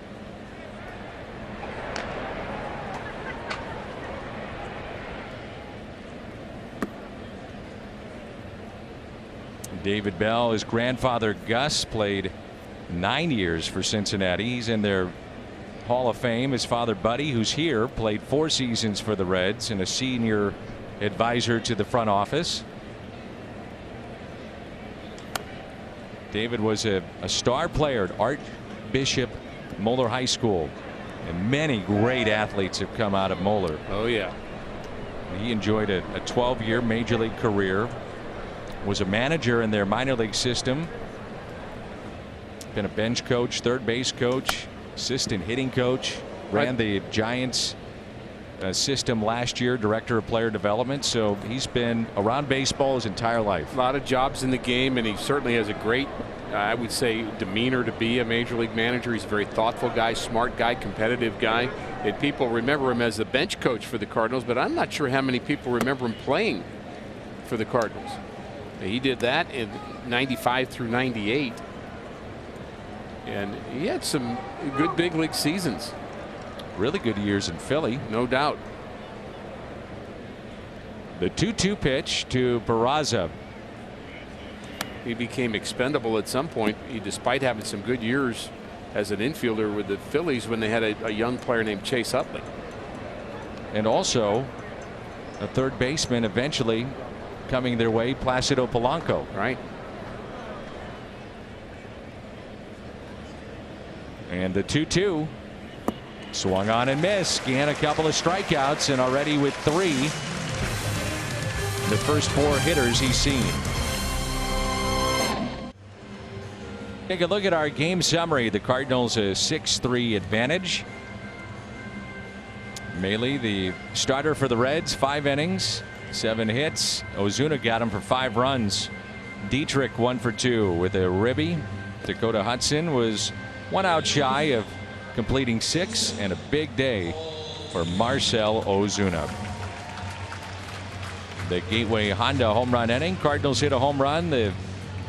David Bell, his grandfather Gus, played 9 years for Cincinnati. He's in their Hall of Fame. His father Buddy, who's here, played 4 seasons for the Reds and a senior advisor to the front office. David was a star player at Archbishop Moeller High School, and many great athletes have come out of Moeller. Oh yeah. He enjoyed a 12-year major league career, was a manager in their minor league system, been a bench coach, third base coach, assistant hitting coach, ran the Giants system last year, director of player development. So he's been around baseball his entire life. A lot of jobs in the game, and he certainly has a great, I would say, demeanor to be a major league manager. He's a very thoughtful guy, smart guy, competitive guy. And people remember him as the bench coach for the Cardinals, but I'm not sure how many people remember him playing for the Cardinals. He did that in 95 through 98. And he had some good big league seasons. Really good years in Philly. No doubt. The 2-2 pitch to Peraza. He became expendable at some point, despite having some good years as an infielder with the Phillies when they had a young player named Chase Utley. And also a third baseman eventually coming their way, Placido Polanco. Right. And the 2-2 swung on and missed. Scanned a couple of strikeouts, and already with 3, the first 4 hitters he's seen. Take a look at our game summary. The Cardinals a 6-3 advantage. Maley, the starter for the Reds, 5 innings, 7 hits. Ozuna got him for 5 runs. Dietrich 1 for 2 with a ribby. Dakota Hudson was 1 out shy of completing 6, and a big day for Marcell Ozuna. The Gateway Honda home run inning. Cardinals hit a home run. The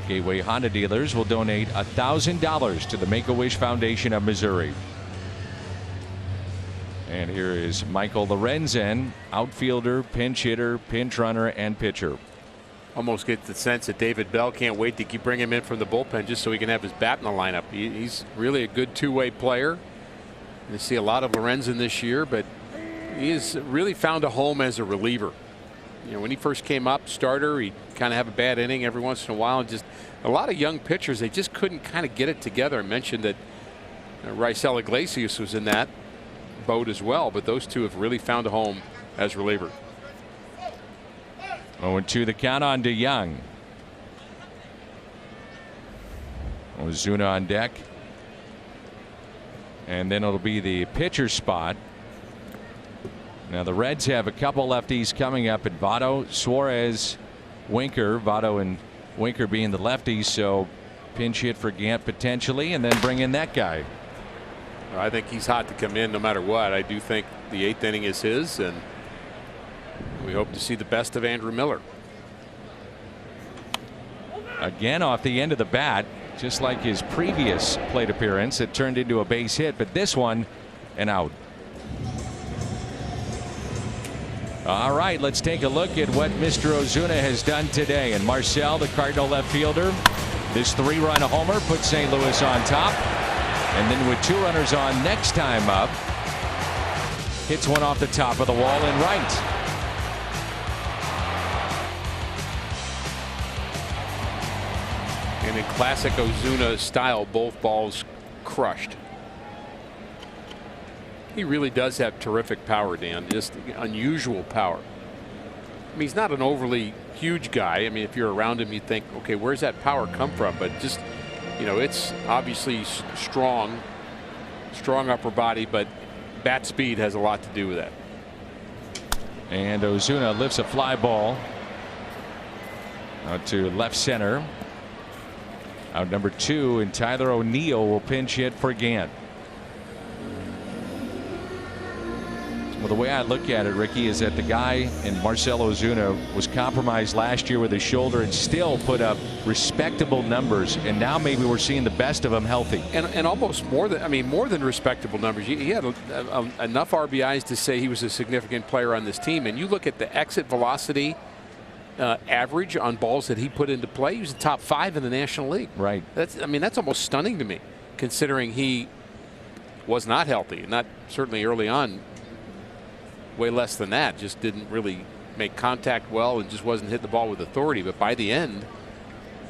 Gateway Honda dealers will donate $1,000 to the Make-A-Wish Foundation of Missouri. And here is Michael Lorenzen, outfielder, pinch hitter, pinch runner, and pitcher. Almost get the sense that David Bell can't wait to bring him in from the bullpen just so he can have his bat in the lineup. He's really a good two-way player. You see a lot of Lorenzen this year, but he has really found a home as a reliever. You know, when he first came up, starter, he'd kind of have a bad inning every once in a while, and just a lot of young pitchers, they just couldn't kind of get it together. I mentioned that Raisel Iglesias was in that boat as well, but those two have really found a home as reliever. 0-2 the count on DeYoung. Ozuna on deck. And then it'll be the pitcher spot. Now the Reds have a couple lefties coming up at Votto, Suarez, Winker. Votto and Winker being the lefties, so pinch hit for Gant potentially, and then bring in that guy. I think he's hot to come in no matter what. I do think the 8th inning is his, and we hope to see the best of Andrew Miller. Again off the end of the bat, just like his previous plate appearance, it turned into a base hit, but this one an out. All right, let's take a look at what Mr. Ozuna has done today. And Marcell, the Cardinal left fielder, This 3-run homer puts St. Louis on top. And then with 2 runners on next time up, hits one off the top of the wall and right. And in classic Ozuna style, both balls crushed. He really does have terrific power, Dan. Just unusual power. I mean, he's not an overly huge guy. I mean, if you're around him, you think, okay, where's that power come from? But just, you know, it's obviously strong upper body, but bat speed has a lot to do with that. And Ozuna lifts a fly ball out to left center. Out number 2, and Tyler O'Neill will pinch hit for Gant. Well, the way I look at it, Ricky, is that the guy in Marcell Ozuna was compromised last year with his shoulder and still put up respectable numbers. And now maybe we're seeing the best of him healthy. And almost more than respectable numbers. He had enough RBIs to say he was a significant player on this team. And you look at the exit velocity average on balls that he put into play. He was in top 5 in the National League. Right. That's almost stunning to me, considering he was not healthy. Not certainly early on. Way less than that. Just didn't really make contact well and just wasn't hitting the ball with authority. But by the end,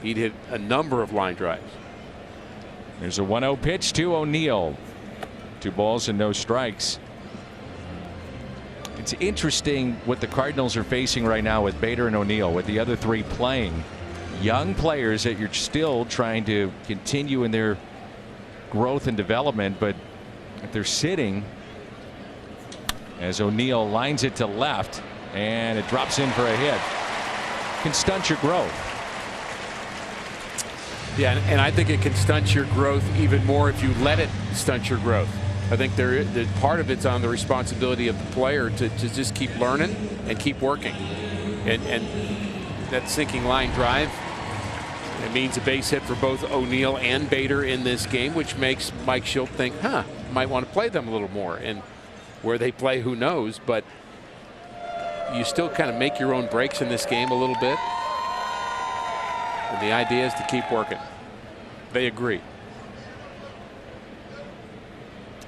he'd hit a number of line drives. There's a 1-0 pitch to O'Neill. 2 balls and no strikes. It's interesting what the Cardinals are facing right now with Bader and O'Neill, with the other 3 playing. Young players that you're still trying to continue in their growth and development, but if they're sitting, as O'Neill lines it to left and it drops in for a hit, can stunt your growth. Yeah, and I think it can stunt your growth even more if you let it stunt your growth. I think part of it's on the responsibility of the player to just keep learning and keep working. And that sinking line drive, it means a base hit for both O'Neill and Bader in this game, which makes Mike Shildt think, might want to play them a little more. And where they play, who knows, but you still kind of make your own breaks in this game a little bit. And the idea is to keep working. They agree.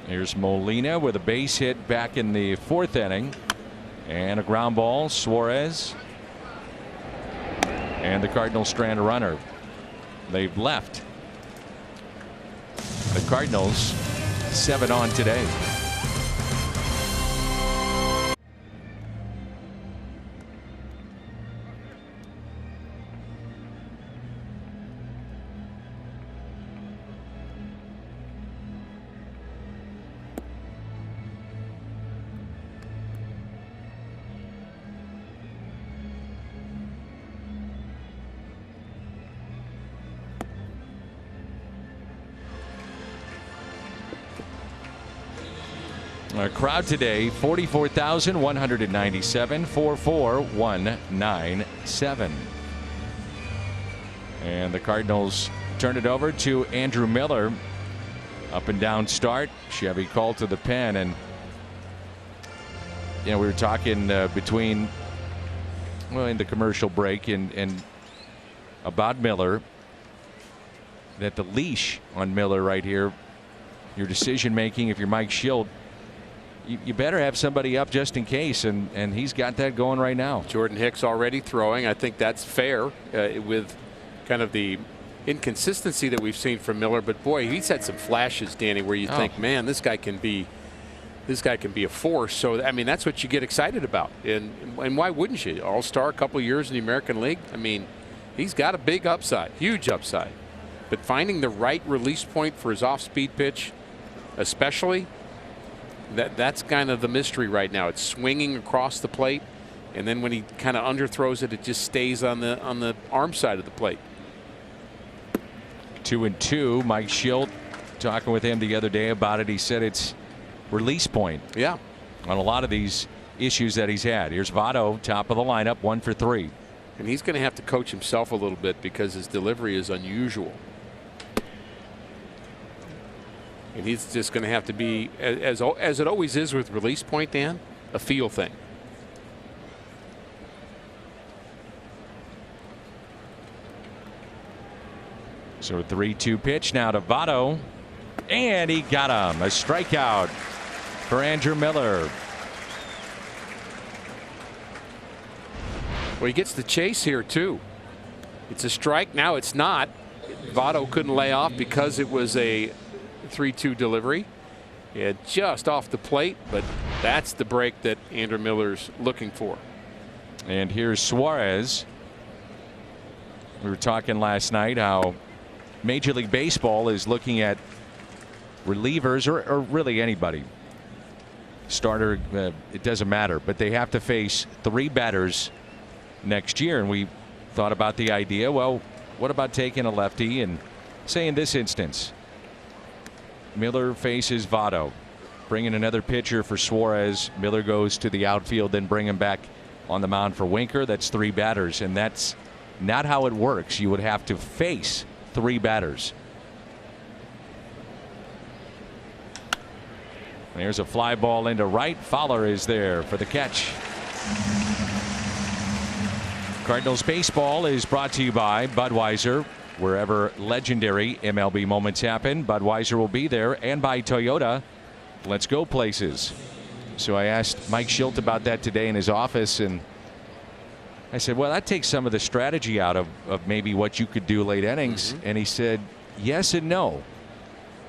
Here's Molina with a base hit back in the 4th inning. And a ground ball. Suarez. And the Cardinals strand a runner. They've left. The Cardinals 7 on today. Our crowd today, 44,197, 44197. And the Cardinals turn it over to Andrew Miller. Up and down start. Chevy called to the pen. And, you know, we were talking between, well, in the commercial break and about Miller, that the leash on Miller right here, your decision making, if you're Mike Shildt, you better have somebody up just in case, and he's got that going right now. Jordan Hicks already throwing. I think that's fair with kind of the inconsistency that we've seen from Miller. But boy, he's had some flashes, Danny, where you think, man, this guy can be a force. So I mean, that's what you get excited about. And why wouldn't you? All-star, a couple of years in the American League. I mean, he's got a big upside, huge upside. But finding the right release point for his off-speed pitch, especially. That's kind of the mystery right now. It's swinging across the plate, and then when he kind of underthrows it, it just stays on the arm side of the plate. 2-2. Mike Shildt, talking with him the other day about it, he said it's release point. Yeah. On a lot of these issues that he's had. Here's Votto, top of the lineup, 1 for 3. And he's going to have to coach himself a little bit because his delivery is unusual. And he's just going to have to be, as it always is with release point, Dan, a feel thing. So 3-2 pitch now to Votto. And he got him. A strikeout for Andrew Miller. Well, he gets the chase here, too. It's a strike. Now it's not. Votto couldn't lay off because it was a 3-2 delivery. Yeah, just off the plate, but that's the break that Andrew Miller's looking for. And here's Suarez. We were talking last night how Major League Baseball is looking at relievers or really anybody. Starter, it doesn't matter, but they have to face 3 batters next year. And we thought about the idea, well, what about taking a lefty and say in this instance, Miller faces Votto, bring in another pitcher for Suarez. Miller goes to the outfield, then bring him back on the mound for Winker. That's 3 batters, and that's not how it works. You would have to face 3 batters. There's a fly ball into right. Fowler is there for the catch. Cardinals baseball is brought to you by Budweiser. Wherever legendary MLB moments happen, Budweiser will be there, and by Toyota. Let's go places. So I asked Mike Schilt about that today in his office, and I said, well, that takes some of the strategy out of maybe what you could do late innings. And he said, yes and no.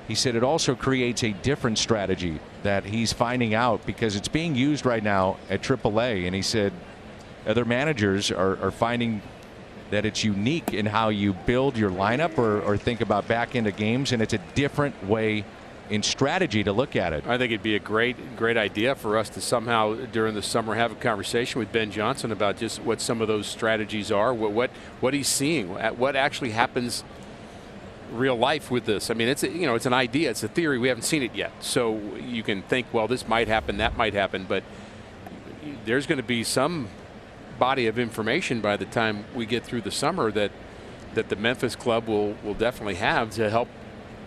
He said it also creates a different strategy that he's finding out because it's being used right now at AAA. And he said other managers are finding that it's unique in how you build your lineup or think about back into games, and it's a different way in strategy to look at it. I think it'd be a great idea for us to somehow during the summer have a conversation with Ben Johnson about just what some of those strategies are, what he's seeing, what actually happens real life with this. I mean, it's it's an idea, it's a theory. We haven't seen it yet, so you can think, well, this might happen, that might happen, but there's going to be some body of information by the time we get through the summer that the Memphis club will definitely have to help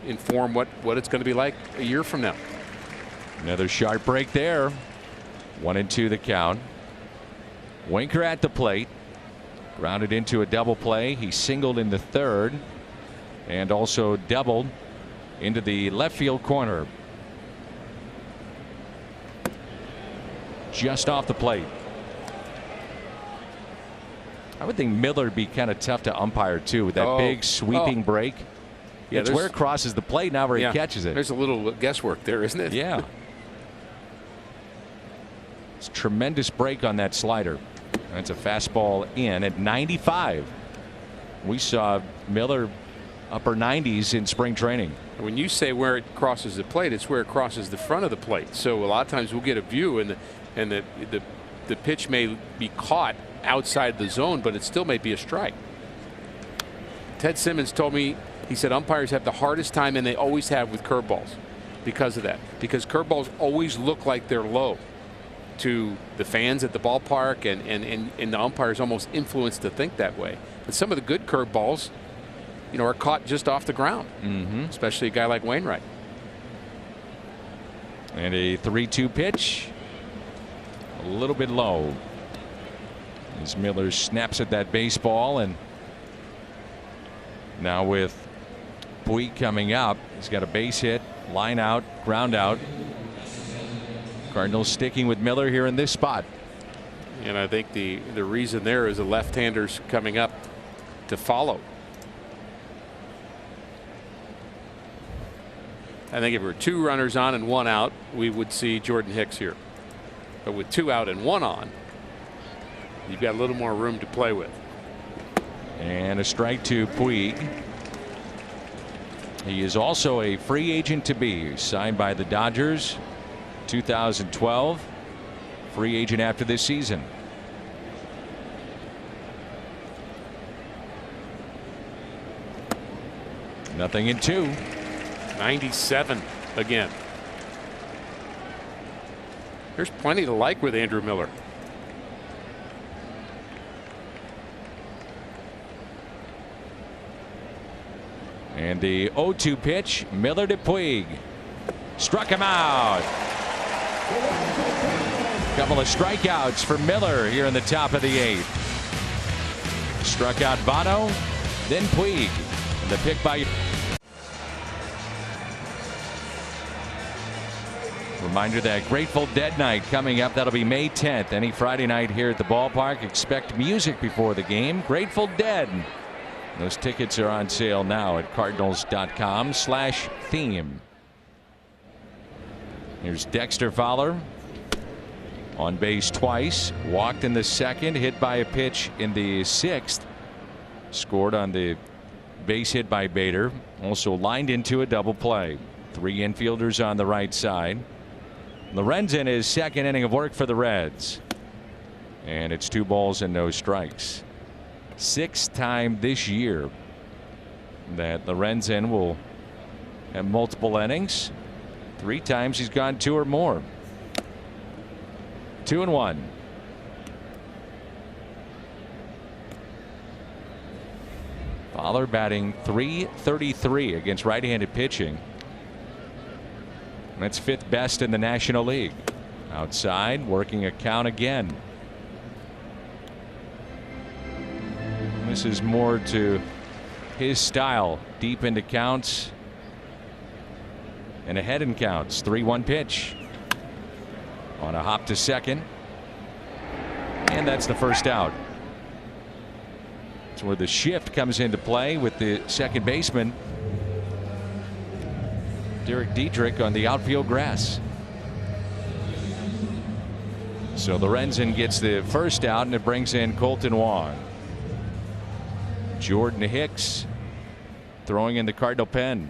inform what it's going to be like a year from now. Another sharp break there. 1-2 the count. Winker at the plate. Grounded into a double play. He singled in the third and also doubled into the left field corner. Just off the plate. I would think Miller would be kind of tough to umpire too with that big sweeping break. Yeah, it's where it crosses the plate, not where he catches it. There's a little guesswork there, isn't it? Yeah. It's a tremendous break on that slider. That's a fastball in at 95. We saw Miller upper 90s in spring training. When you say where it crosses the plate, it's where it crosses the front of the plate. So a lot of times we'll get a view and the pitch may be caught outside the zone, but it still may be a strike. Ted Simmons told me, he said umpires have the hardest time, and they always have, with curveballs because of that. Because curveballs always look like they're low to the fans at the ballpark, and the umpires almost influenced to think that way. But some of the good curveballs, are caught just off the ground, especially a guy like Wainwright. And a 3-2 pitch, a little bit low. As Miller snaps at that baseball, and now with Puig coming up, he's got a base hit, line out, ground out. Cardinals sticking with Miller here in this spot. And I think the reason there is the left-handers coming up to follow. I think if there were 2 runners on and 1 out, we would see Jordan Hicks here. But with 2 out and 1 on, you've got a little more room to play with. And a strike to Puig. He is also a free agent to be, signed by the Dodgers 2012. Free agent after this season. Nothing in 2. 97 again. There's plenty to like with Andrew Miller. And the 0-2 pitch, Miller to Puig. Struck him out. Couple of strikeouts for Miller here in the top of the 8th. Struck out Votto, then Puig. The pick by. Reminder that Grateful Dead night coming up. That'll be May 10th. Any Friday night here at the ballpark. Expect music before the game. Grateful Dead. Those tickets are on sale now at cardinals.com/theme. Here's Dexter Fowler. On base twice. Walked in the second. Hit by a pitch in the sixth. Scored on the base hit by Bader. Also lined into a double play. 3 infielders on the right side. Lorenzen is second inning of work for the Reds. And it's 2 balls and no strikes. 6th time this year that Lorenzen will have multiple innings. 3 times he's gone 2 or more. 2-1. Fowler batting .333 against right-handed pitching. That's 5th best in the National League. Outside, working a count again. This is more to his style. Deep into counts and ahead in counts. 3-1 pitch. On a hop to second. And that's the first out. It's where the shift comes into play with the second baseman Derek Dietrich on the outfield grass. So Lorenzen gets the first out, and it brings in Colton Wong. Jordan Hicks throwing in the Cardinal pen.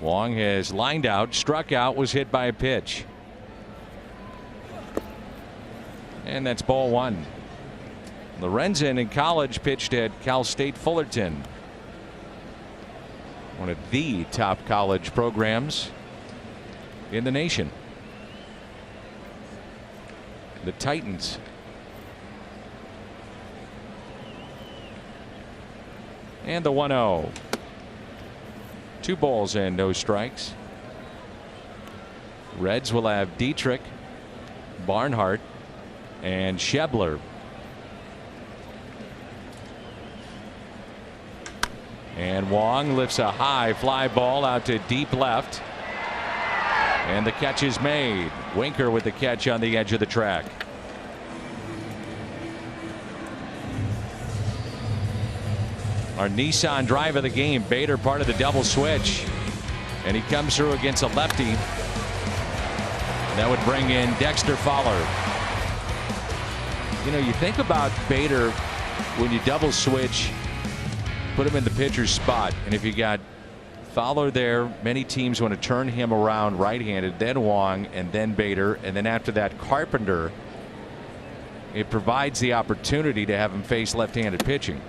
Wong has lined out, struck out, was hit by a pitch. And that's ball 1. Lorenzen in college pitched at Cal State Fullerton. One of the top college programs in the nation. The Titans. And the 1-0. 2 balls and no strikes. Reds will have Dietrich, Barnhart, and Schebler. And Wong lifts a high fly ball out to deep left. And the catch is made. Winker with the catch on the edge of the track. Our Nissan drive of the game. Bader part of the double switch. And he comes through against a lefty. And that would bring in Dexter Fowler. You know, you think about Bader when you double switch, put him in the pitcher's spot, and if you got Fowler there, many teams want to turn him around right-handed, then Wong, and then Bader, and then after that Carpenter. It provides the opportunity to have him face left-handed pitching,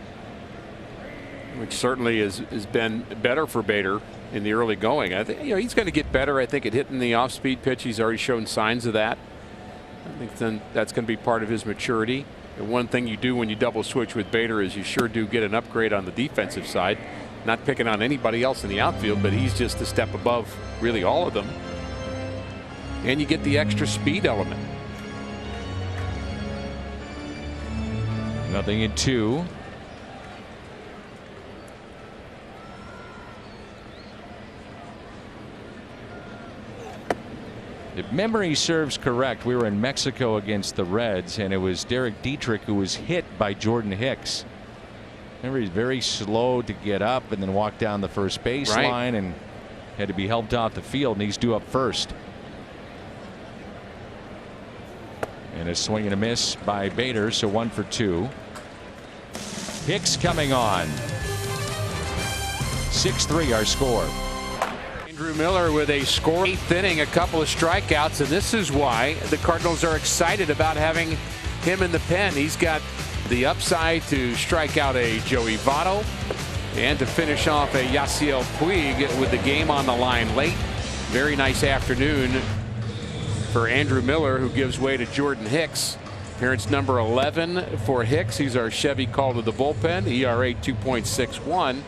which certainly has been better for Bader in the early going. I think he's going to get better. I think at hitting the off-speed pitch, he's already shown signs of that. I think then that's going to be part of his maturity. And one thing you do when you double switch with Bader is you sure do get an upgrade on the defensive side. Not picking on anybody else in the outfield, but he's just a step above really all of them. And you get the extra speed element. 0-2. If memory serves correct, we were in Mexico against the Reds, and it was Derek Dietrich who was hit by Jordan Hicks. Remember, he's very slow to get up and then walk down the first baseline, and had to be helped off the field, and he's due up first. And a swing and a miss by Bader, so 1 for 2. Hicks coming on. 6-3 our score. Andrew Miller with a score 8th inning, a couple of strikeouts, and this is why the Cardinals are excited about having him in the pen. He's got the upside to strike out a Joey Votto and to finish off a Yasiel Puig with the game on the line late. Very nice afternoon for Andrew Miller, who gives way to Jordan Hicks. Appearance number 11 for Hicks. He's our Chevy call to the bullpen. ERA 2.61.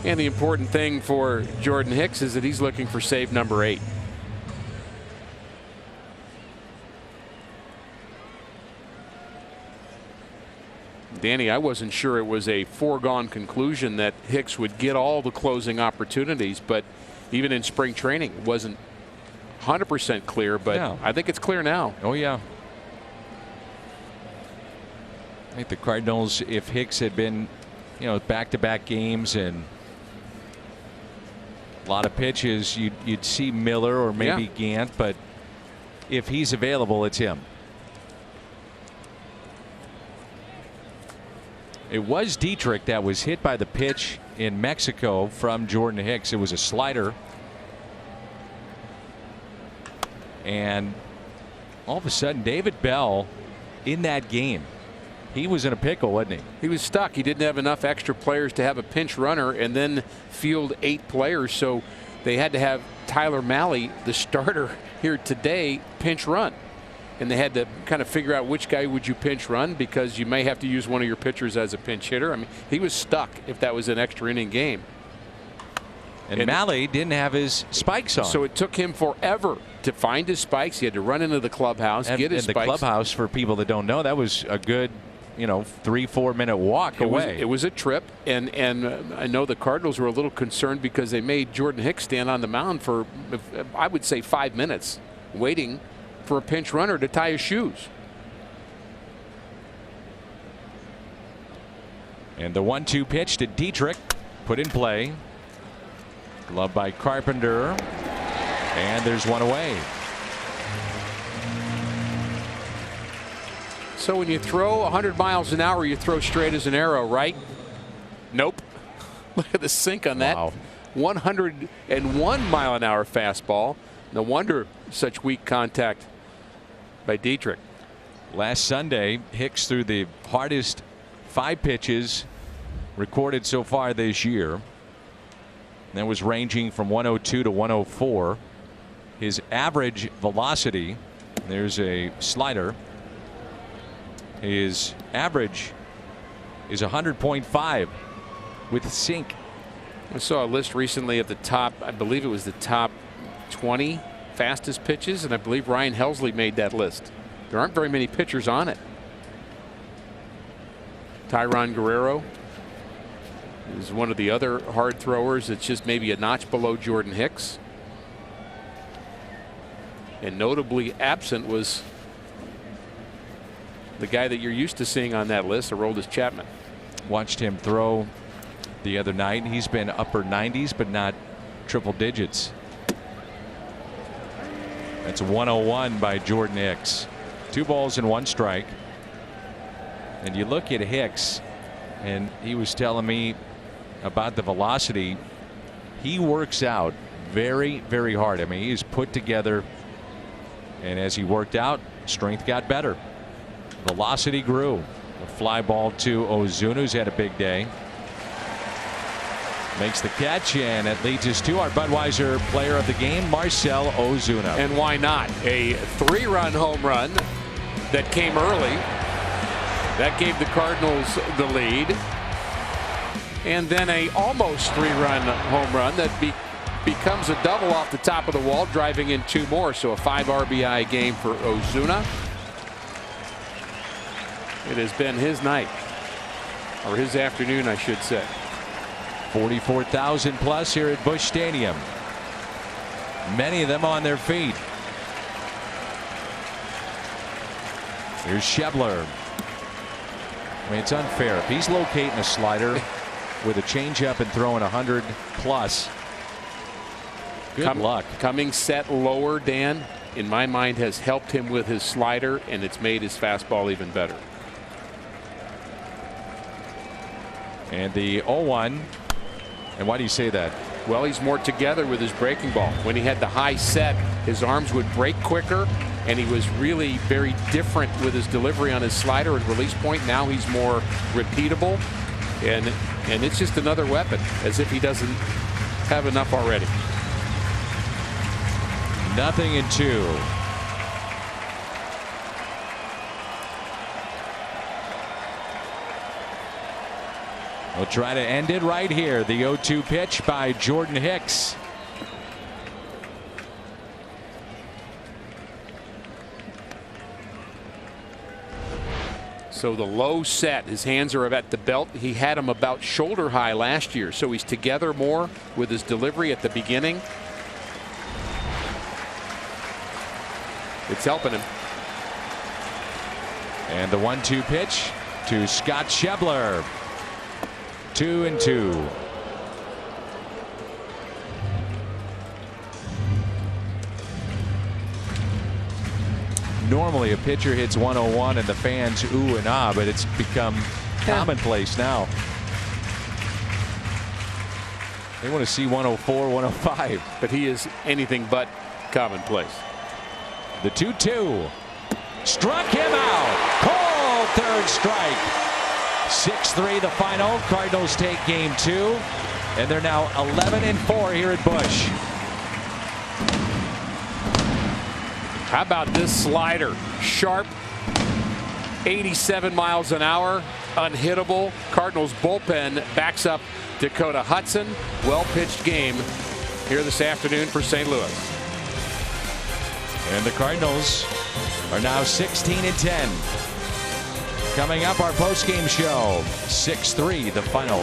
And the important thing for Jordan Hicks is that he's looking for save number 8. Danny, I wasn't sure it was a foregone conclusion that Hicks would get all the closing opportunities, but even in spring training, it wasn't 100% clear, but Yeah. I think it's clear now. Oh, yeah. I think the Cardinals, if Hicks had been, back-to-back games and a lot of pitches, you'd see Miller or maybe Gant, but if he's available, it's him. It was Dietrich that was hit by the pitch in Mexico from Jordan Hicks. It was a slider. And all of a sudden, David Bell in that game, he was in a pickle, wasn't he? He was stuck. He didn't have enough extra players to have a pinch runner and then field 8 players. So they had to have Tyler Mahle, the starter here today, pinch run. And they had to kind of figure out which guy would you pinch run, because you may have to use one of your pitchers as a pinch hitter. I mean, he was stuck if that was an extra inning game. And Mahle didn't have his spikes on. So it took him forever to find his spikes. He had to run into the clubhouse, get his spikes. And the clubhouse, for people that don't know, that was a good 3-4 minute walk away. It was a trip, and I know the Cardinals were a little concerned because they made Jordan Hicks stand on the mound for, I would say, 5 minutes waiting for a pinch runner to tie his shoes. And the 1-2 pitch to Dietrich, put in play. Glove by Carpenter, and there's one away. So when you throw 100 miles an hour, you throw straight as an arrow, right? Nope. Look at the sink on that. Wow. 101 mile an hour fastball. No wonder such weak contact by Dietrich. Last Sunday, Hicks threw the hardest 5 pitches recorded so far this year. That was ranging from 102 to 104. His average velocity, there's a slider, his average is 100.5 with sink. I saw a list recently at the top, I believe it was the top 20 fastest pitches, and I believe Ryan Helsley made that list. There aren't very many pitchers on it. Tyron Guerrero is one of the other hard throwers. It's just maybe a notch below Jordan Hicks. And notably absent was the guy that you're used to seeing on that list, Aroldis Chapman. Watched him throw the other night. He's been upper 90s, but not triple digits. That's a 101 by Jordan Hicks. 2 balls and 1 strike. And you look at Hicks, and he was telling me about the velocity. He works out very, very hard. I mean, he's put together, and as he worked out, strength got better. Velocity grew. A fly ball to Ozuna, who's had a big day. Makes the catch, and it leads us to our Budweiser player of the game, Marcell Ozuna. And why not? A 3-run home run that came early. That gave the Cardinals the lead. And then a almost 3-run home run that becomes a double off the top of the wall, driving in 2 more. So a 5 RBI game for Ozuna. It has been his night, or his afternoon, I should say. 44,000 plus here at Busch Stadium. Many of them on their feet. Here's Schebler. I mean, it's unfair. If he's locating a slider with a changeup and throwing 100 plus, good luck. Coming set lower, Dan, in my mind, has helped him with his slider, and it's made his fastball even better. And the 0-1. And why do you say that? Well, he's more together with his breaking ball. When he had the high set, his arms would break quicker, and he was really very different with his delivery on his slider and release point. Now he's more repeatable, and it's just another weapon, as if he doesn't have enough already. 0-2. We'll try to end it right here. The 0-2 pitch by Jordan Hicks. So the low set, his hands are at the belt. He had him about shoulder high last year, so he's together more with his delivery at the beginning. It's helping him. And the 1-2 pitch to Scott Schebler. 2-2. Normally a pitcher hits 101 and the fans ooh and ah, but it's become commonplace now. They want to see 104, 105. But he is anything but commonplace. The 2-2. Struck him out. Cold third strike. 6-3 the final. Cardinals take game 2. And they're now 11-4 here at Busch. How about this slider? Sharp, 87 miles an hour, unhittable. Cardinals bullpen backs up Dakota Hudson. Well-pitched game here this afternoon for St. Louis. And the Cardinals are now 16-10. Coming up, our post-game show. 6-3 the final.